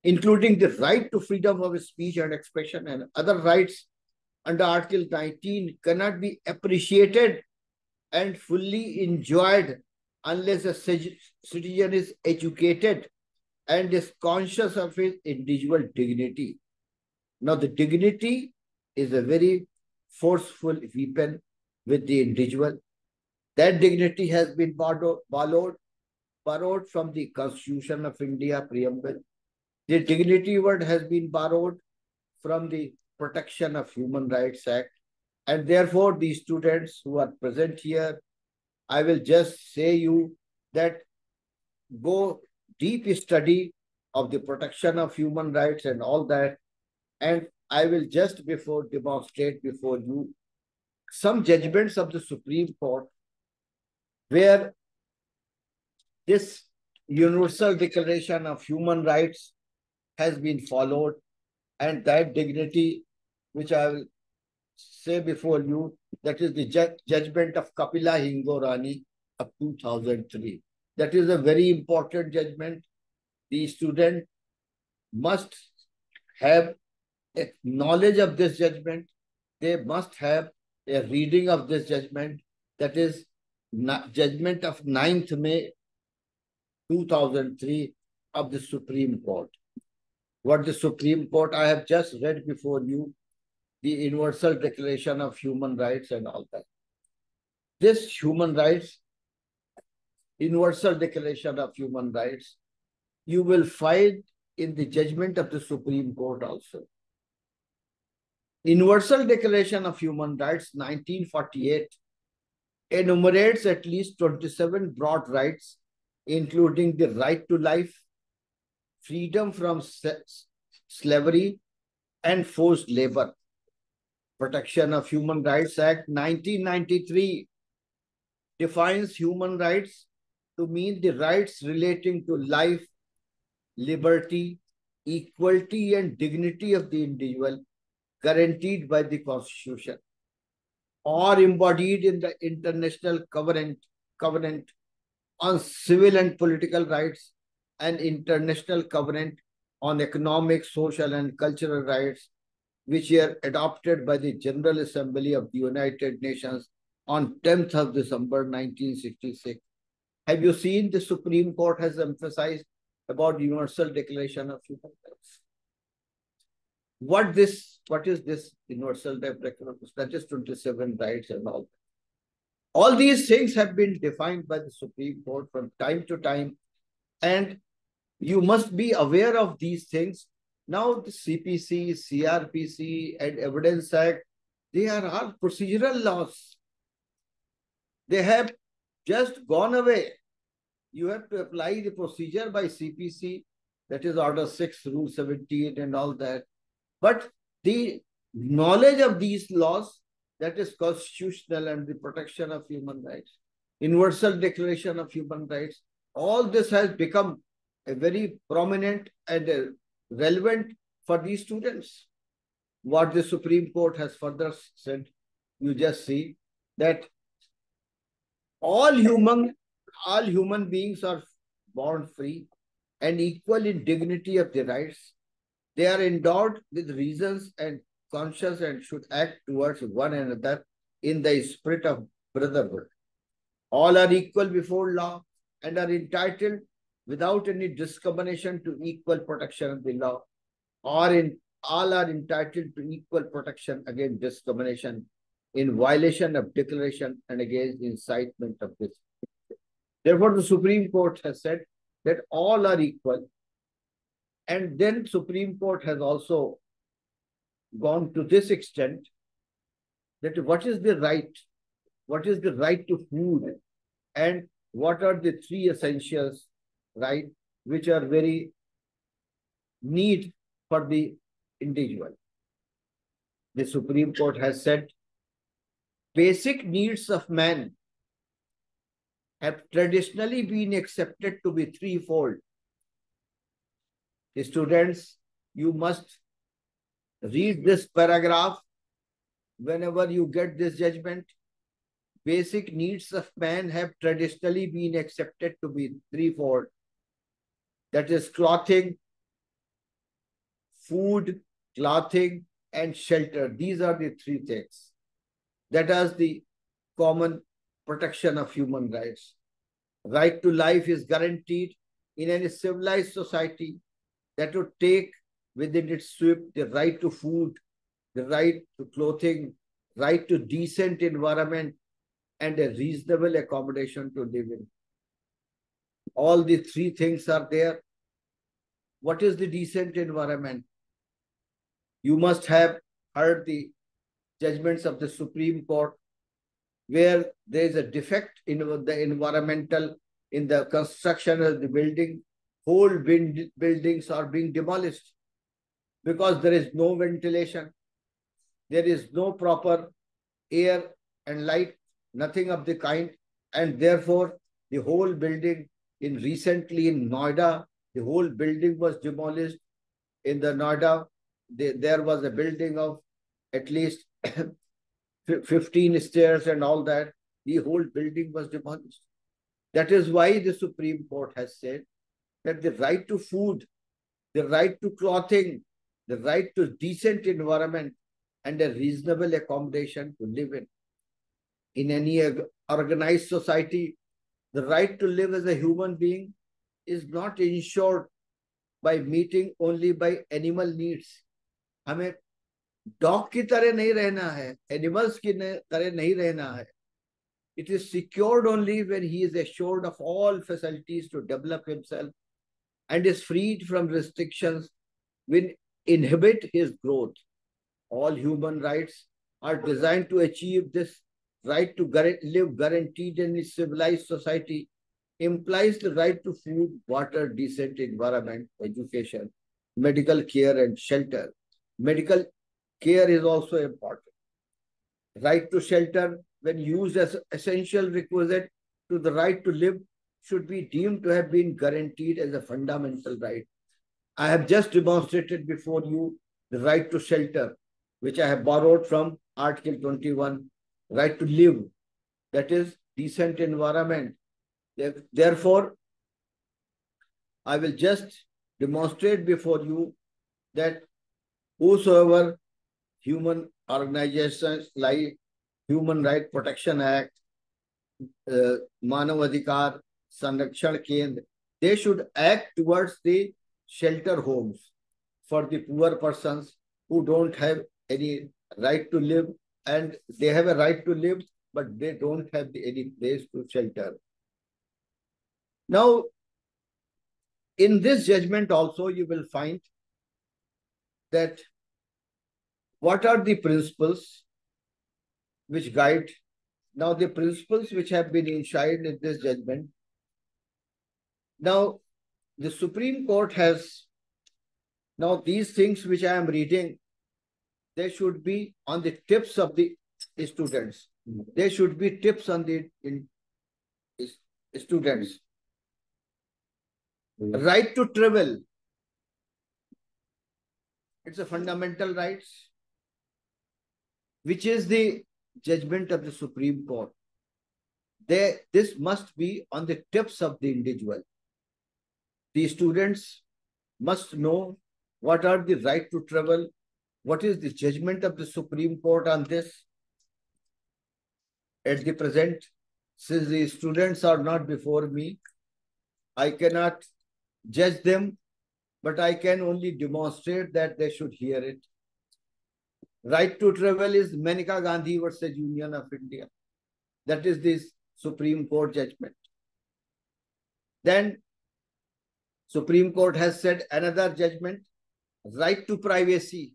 including the right to freedom of speech and expression and other rights under Article 19 cannot be appreciated and fully enjoyed unless a citizen is educated and is conscious of his individual dignity. Now, the dignity is a very forceful weapon with the individual. That dignity has been borrowed from the Constitution of India preamble. The dignity word has been borrowed from the Protection of Human Rights Act. And therefore, the students who are present here, I will just say you that go deep study of the protection of human rights and all that. And I will just demonstrate before you some judgments of the Supreme Court where this Universal Declaration of Human Rights has been followed, and that dignity, which I will say before you, that is the judgment of Kapila Hingorani of 2003. That is a very important judgment. The student must have a knowledge of this judgment. They must have a reading of this judgment. That is judgment of 9th May 2003 of the Supreme Court. What the Supreme Court, I have just read before you, the Universal Declaration of Human Rights and all that. This human rights, Universal Declaration of Human Rights, you will find in the judgment of the Supreme Court also. Universal Declaration of Human Rights, 1948, enumerates at least 27 broad rights, including the right to life, freedom from slavery and forced labor. Protection of Human Rights Act 1993 defines human rights to mean the rights relating to life, liberty, equality, and dignity of the individual guaranteed by the Constitution or embodied in the International Covenant on Civil and Political Rights and International Covenant on Economic, Social, and Cultural Rights, which were adopted by the General Assembly of the United Nations on 10th of December 1966. Have you seen the Supreme Court has emphasized about Universal Declaration of Human Rights? What is this Universal Declaration? That is 27 rights and all. All these things have been defined by the Supreme Court from time to time, and you must be aware of these things. Now the CPC, CRPC, and Evidence Act, they are all procedural laws. They have just gone away. You have to apply the procedure by CPC, that is Order 6, Rule 17 and all that. But the knowledge of these laws, that is constitutional and the protection of human rights, Universal Declaration of Human Rights, all this has become a very prominent and relevant for these students. What the Supreme Court has further said, you just see that all human beings are born free and equal in dignity of their rights. They are endowed with reasons and conscience and should act towards one another in the spirit of brotherhood. All are equal before law and are entitled without any discrimination to equal protection of the law, all are entitled to equal protection against discrimination in violation of declaration and against incitement of this. Therefore, the Supreme Court has said that all are equal. And then Supreme Court has also gone to this extent that what is the right? What is the right to food? And what are the three essentials, right, which are very need for the individual? The Supreme Court has said basic needs of man have traditionally been accepted to be threefold. The students, you must read this paragraph whenever you get this judgment. Basic needs of man have traditionally been accepted to be threefold. That is clothing, food, clothing, and shelter. These are the three things. That is the common protection of human rights. Right to life is guaranteed in any civilized society that would take within its sweep the right to food, the right to clothing, right to decent environment, and a reasonable accommodation to live in. All the three things are there. What is the decent environment? You must have heard the judgments of the Supreme Court where there is a defect in the environmental, in the construction of the building. Whole buildings are being demolished because there is no ventilation. There is no proper air and light, nothing of the kind. And therefore, the whole building recently in Noida, the whole building was demolished. In the Noida, there was a building of at least 15 stairs and all that. The whole building was demolished. That is why the Supreme Court has said that the right to food, the right to clothing, the right to decent environment, and a reasonable accommodation to live in any organized society, the right to live as a human being is not ensured by meeting only by animal needs. हमें dog की तरह नहीं रहना है, animals की तरह नहीं रहना है. It is secured only when he is assured of all facilities to develop himself and is freed from restrictions which inhibit his growth. All human rights are designed to achieve this. Right to live guaranteed in a civilized society implies the right to food, water, decent environment, education, medical care, and shelter. Medical care is also important. Right to shelter when used as essential requisite to the right to live, should be deemed to have been guaranteed as a fundamental right. I have just demonstrated before you the right to shelter, which I have borrowed from Article 21, right to live, that is decent environment. Therefore, I will just demonstrate before you that whosoever human organizations like Human Right Protection Act, Manav Adhikar Sanrakshan Kendra, they should act towards the shelter homes for the poor persons who don't have any right to live, and they have a right to live, but they don't have any place to shelter. Now, in this judgment also, you will find that what are the principles which guide. Now, the principles which have been enshrined in this judgment. Now, the Supreme Court has, now these things which I am reading, they should be on the tips of the students. They should be tips on the students. Right to travel. It's a fundamental right, which is the judgment of the Supreme Court. This must be on the tips of the individual. The students must know what are the right to travel, what is the judgment of the Supreme Court on this. At the present, since the students are not before me, I cannot judge them, but I can only demonstrate that they should hear it. Right to travel is Maneka Gandhi versus Union of India. That is this Supreme Court judgment. Then Supreme Court has said another judgment, right to privacy.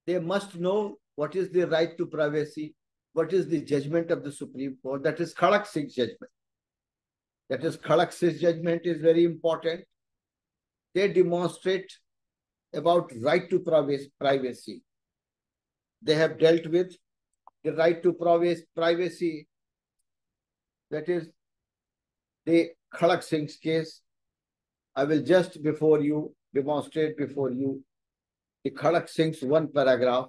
They must know what is the right to privacy, what is the judgment of the Supreme Court. That is Khadak Singh's judgment. That is Khadak Singh's judgment is very important. They demonstrate about right to privacy. They have dealt with the right to privacy. That is the Khadak Singh's case. I will just before you demonstrate before you the Khadak Singh's one paragraph.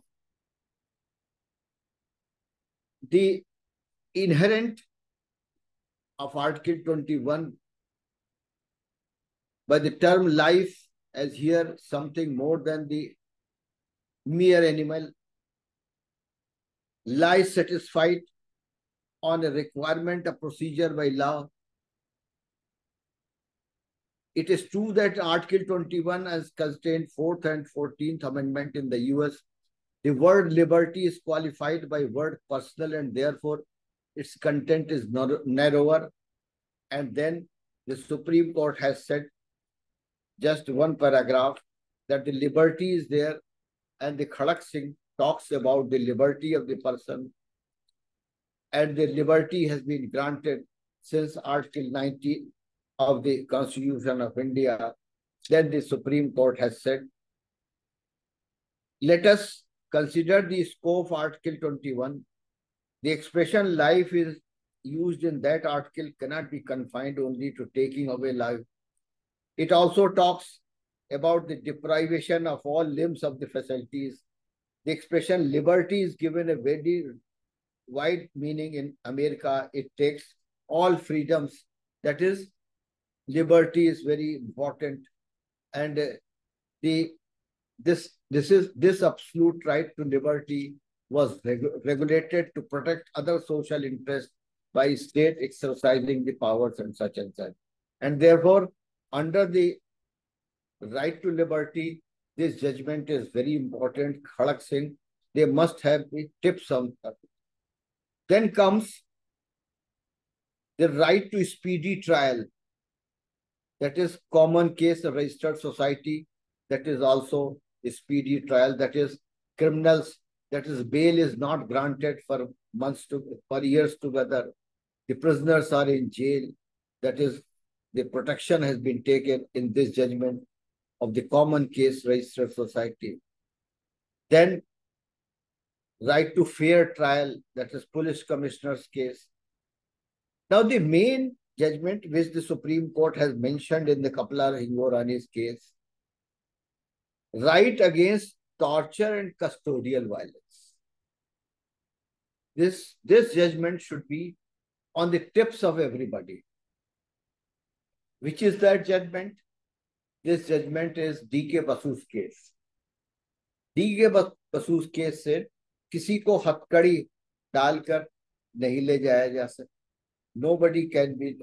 The inherent of Article 21 by the term life as here something more than the mere animal, lies satisfied on a requirement of procedure by law. It is true that Article 21 has contained 4th and 14th Amendment in the US. The word liberty is qualified by word personal, and therefore its content is narrower. And then the Supreme Court has said, just one paragraph, that the liberty is there, and the Khadak Singh talks about the liberty of the person, and the liberty has been granted since Article 90 of the Constitution of India. Then the Supreme Court has said, let us consider the scope of Article 21. The expression life is used in that article cannot be confined only to taking away life. It also talks about the deprivation of all limbs of the faculties. The expression liberty is given a very wide meaning in America. It takes all freedoms. That is, liberty is very important. And this absolute right to liberty was regulated to protect other social interests by state exercising the powers and such and such. And therefore, under the right to liberty, this judgment is very important. Khadak Singh, they must have the tips on that. Then comes the right to speedy trial. That is common case of registered society. That is also a speedy trial. That is criminals. That is bail is not granted for for years together. The prisoners are in jail. That is, the protection has been taken in this judgment of the common case registered society. Then right to fair trial, that is police commissioner's case. Now, the main judgment which the Supreme Court has mentioned in the Kapila Hingorani's case, right against torture and custodial violence. This judgment should be on the tips of everybody. Which is that judgment? This judgment is D.K. Basu's case. D.K. Basu's case said, किसी को हथकड़ी डालकर नहीं ले जाया जा सकता. Nobody can be,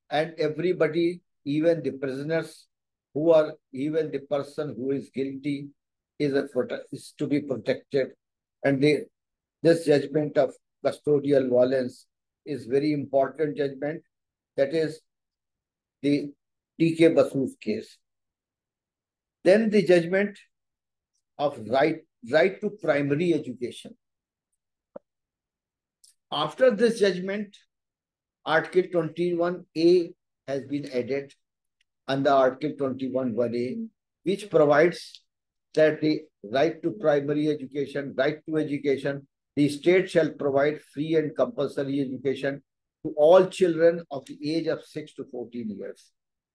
and everybody, even the prisoners who are, even the person who is guilty is to be protected. And this judgment of custodial violence is very important judgment. That is the D.K. Basu's case. Then the judgment of right to primary education. After this judgment, Article 21A has been added under Article 21(1)A, which provides that the right to primary education, the state shall provide free and compulsory education to all children of the age of 6 to 14 years.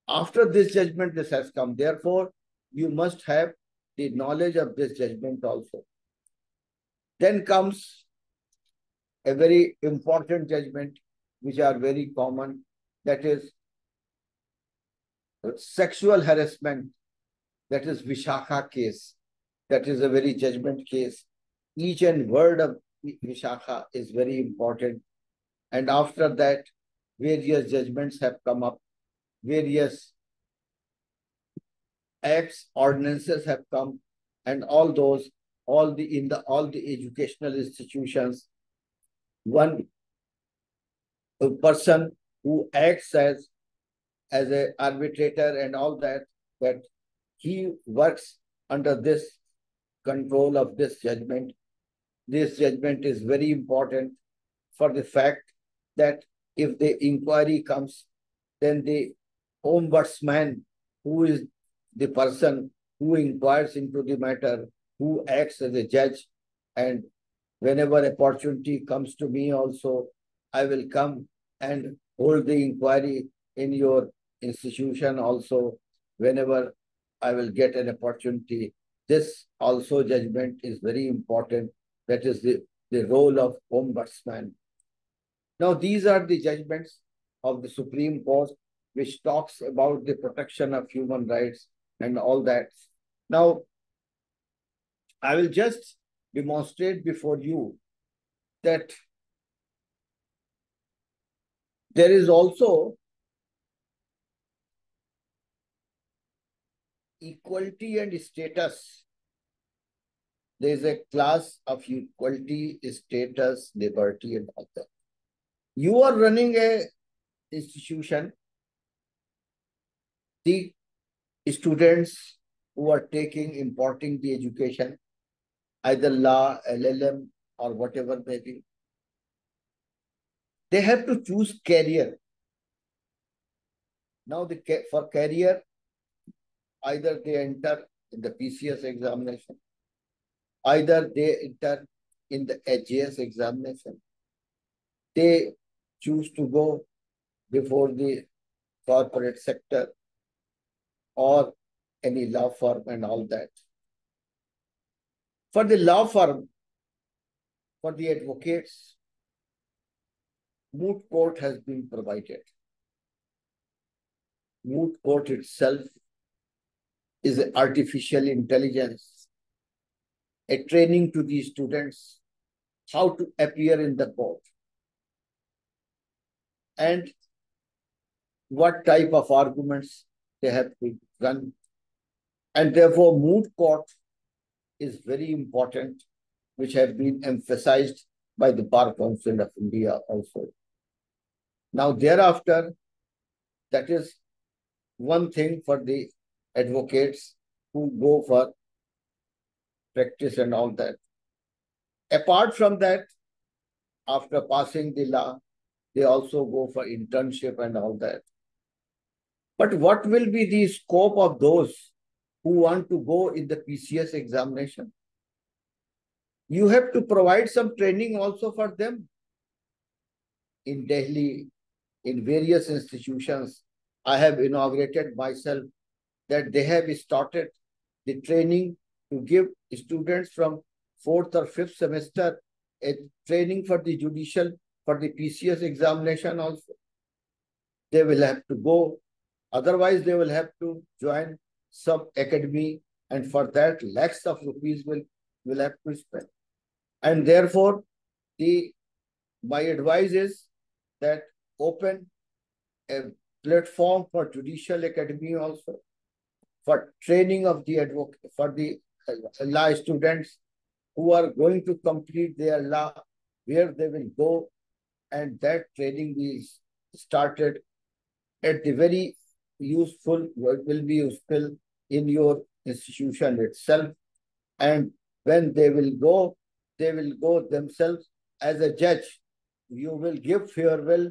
After this judgment, this has come. Therefore, you must have the knowledge of this judgment also. Then comes a very important judgment, which are very common, that is sexual harassment, that is Vishakha case. That is a very judgment case. Each and word of Vishakha is very important. And after that, various judgments have come up, various acts, ordinances have come, and all the educational institutions, one person who acts as an arbitrator and all that he works under this control of this judgment. This judgment is very important for the fact that if the inquiry comes, then the ombudsman, who is the person who inquires into the matter, who acts as a judge, and whenever opportunity comes to me also, I will come and hold the inquiry in your institution also, whenever I will get an opportunity. This also judgment is very important. That is the role of ombudsman. Now, these are the judgments of the Supreme Court, which talks about the protection of human rights and all that. Now, I will just demonstrate before you that there is also equality and status. There is a class of equality, status, liberty, and all that. You are running a institution. The students who are imparting the education, either law, LLM, or whatever may be, they have to choose career. Now, for career, either they enter in the PCS examination, either they enter in the HJS examination, they choose to go before the corporate sector or any law firm and all that. For the law firm, for the advocates, moot court has been provided. Moot court itself is an artificial intelligence, a training to the students how to appear in the court and what type of arguments they have to run. And therefore, moot court is very important, which have been emphasized by the Bar Council of India also. Now, thereafter, that is one thing for the advocates who go for practice and all that. Apart from that, after passing the law, they also go for internship and all that. But what will be the scope of those who want to go in the PCS examination? You have to provide some training also for them. In Delhi, in various institutions, I have inaugurated myself that they have started the training to give students from 4th or 5th semester a training for the judicial, for the PCS examination also. They will have to go. Otherwise, they will have to join some academy, and for that, lakhs of rupees will have to spend. And therefore, my advice is that open a platform for judicial academy also, for training of the advocate, for the law students who are going to complete their law, where they will go, and that training is started at the very useful, will be useful in your institution itself. And when they will go themselves as a judge. You will give farewell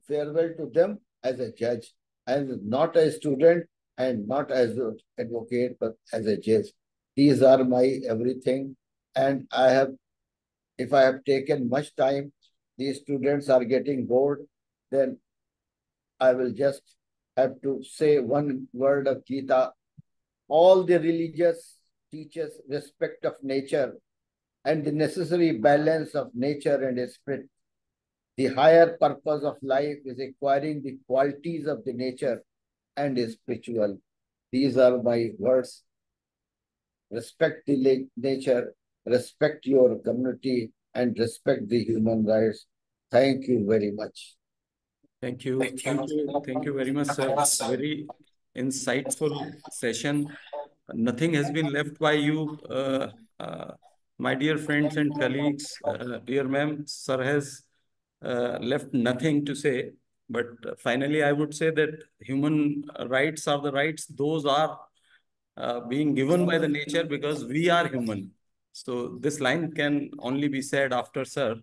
to them as a judge, and not a student, and not as an advocate, but as a judge. These are my everything. And if I have taken much time, these students are getting bored, then I will just have to say one word of Gita. All the religious teaches respect of nature and the necessary balance of nature and spirit. The higher purpose of life is acquiring the qualities of the nature and is spiritual. These are my words. Respect the nature, respect your community, and respect the human rights. Thank you very much. Thank you. Thank you very much, sir. Very insightful session. Nothing has been left by you, my dear friends and colleagues. Dear ma'am, sir has left nothing to say. But finally, I would say that human rights are the rights. Those are being given by the nature because we are human. So this line can only be said after sir.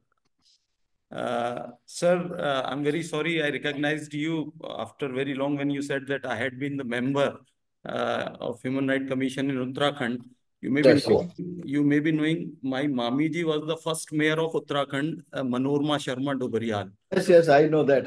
Sir, I'm very sorry. I recognized you after very long when you said that I had been the member of Human Rights Commission in Uttarakhand. You may be knowing my Mami ji was the first mayor of Uttarakhand, Manorma Sharma Dobriyal. Yes, I know that.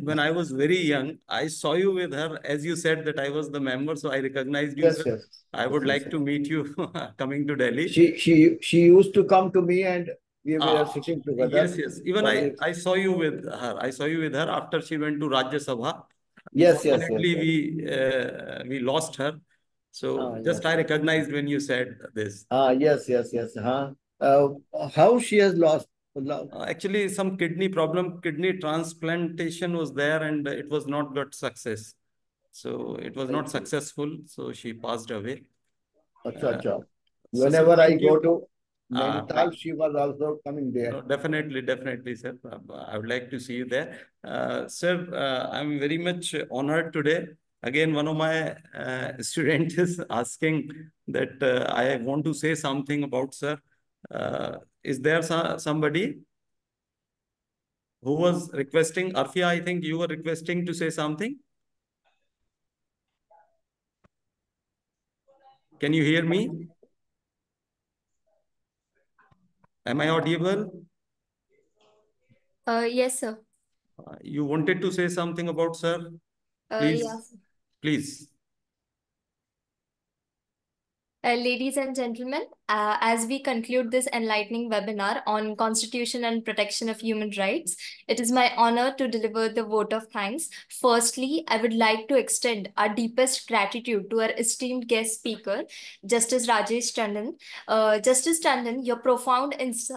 When I was very young, I saw you with her. As you said that I was the member, so I recognized you. Yes, sir. yes. I would like to meet you coming to Delhi. She used to come to me, and we were sitting together. Yes. Even I saw you with her. I saw you with her after she went to Rajya Sabha. Yes. Unfortunately, we lost her. So just I recognized when you said this. Yes. How she has lost? Actually, some kidney problem, kidney transplantation was there, and it was not got success. So it was not successful. So she passed away. Whenever I go to Nainital, she was also coming there. No, definitely, sir. I would like to see you there. Sir, I'm very much honored today. Again, one of my students is asking that I want to say something about sir. Is there somebody who was requesting? Arfia, I think you were requesting to say something. Can you hear me? Am I audible? Yes, sir. You wanted to say something about sir? Please. Yes. Please. Ladies and gentlemen, as we conclude this enlightening webinar on Constitution and Protection of Human Rights, it is my honor to deliver the vote of thanks. Firstly, I would like to extend our deepest gratitude to our esteemed guest speaker, Justice Rajesh Tandon. Justice Tandon, your profound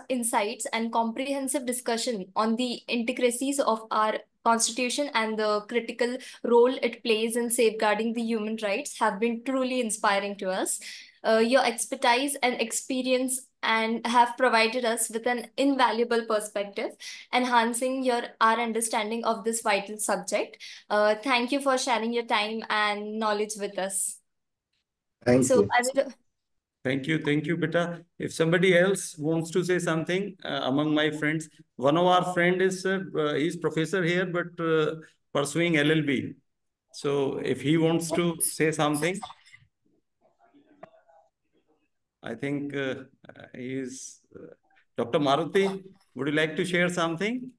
insights and comprehensive discussion on the intricacies of our Constitution and the critical role it plays in safeguarding the human rights have been truly inspiring to us. Your expertise and experience and have provided us with an invaluable perspective, enhancing our understanding of this vital subject. Thank you for sharing your time and knowledge with us. Thank you. Thank you, beta. If somebody else wants to say something among my friends, one of our friend is he's professor here, but pursuing LLB. So if he wants to say something. I think he is Dr. Maruti. Would you like to share something?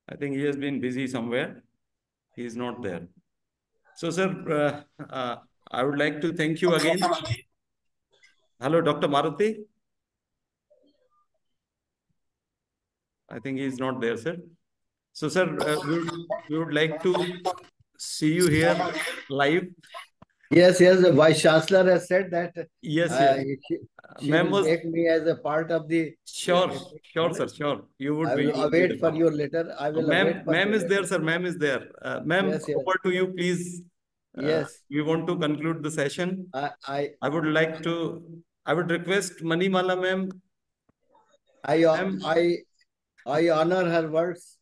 I think he has been busy somewhere. He is not there. So, sir, I would like to thank you again. Hello, Dr. Maruti. I think he is not there, sir. So, sir, we would like to see you here live. Yes, the Vice Chancellor has said that Yes, she will make me as a part of the... Sure, sir, sure. You would I will await for your letter. I will await for Ma'am is there, sir. Ma'am is there. Ma'am, yes. over to you, please. Yes. We want to conclude the session. I would like to, I would request Manimala ma'am. I honor her words.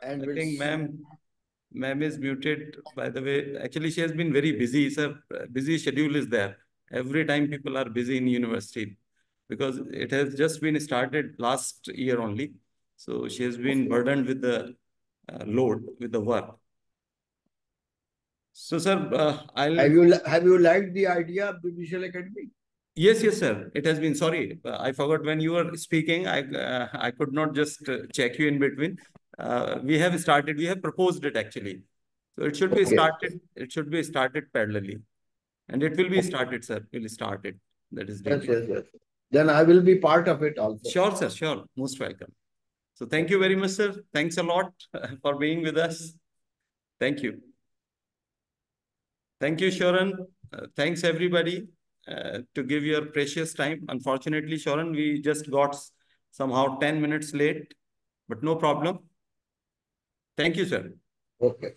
And I think ma'am is muted, by the way. Actually, she has been very busy, sir. Busy schedule is there. Every time people are busy in university because it has just been started last year only. So she has been burdened with the load, with the work. So, sir, have you liked the idea of Judicial Academy? Yes, sir. It has been. Sorry, I forgot when you were speaking. I could not just check you in between. We have started. We have proposed it actually. So it should be started. It should be started parallelly, and it will be started, sir. Will start it. That is yes. Then I will be part of it also. Sure, sir. Sure. Most welcome. So thank you very much, sir. Thanks a lot for being with us. Thank you. Thank you, Sharon. Thanks everybody to give your precious time. Unfortunately, Sharon, we just got somehow 10 minutes late, but no problem. Thank you, sir. Okay.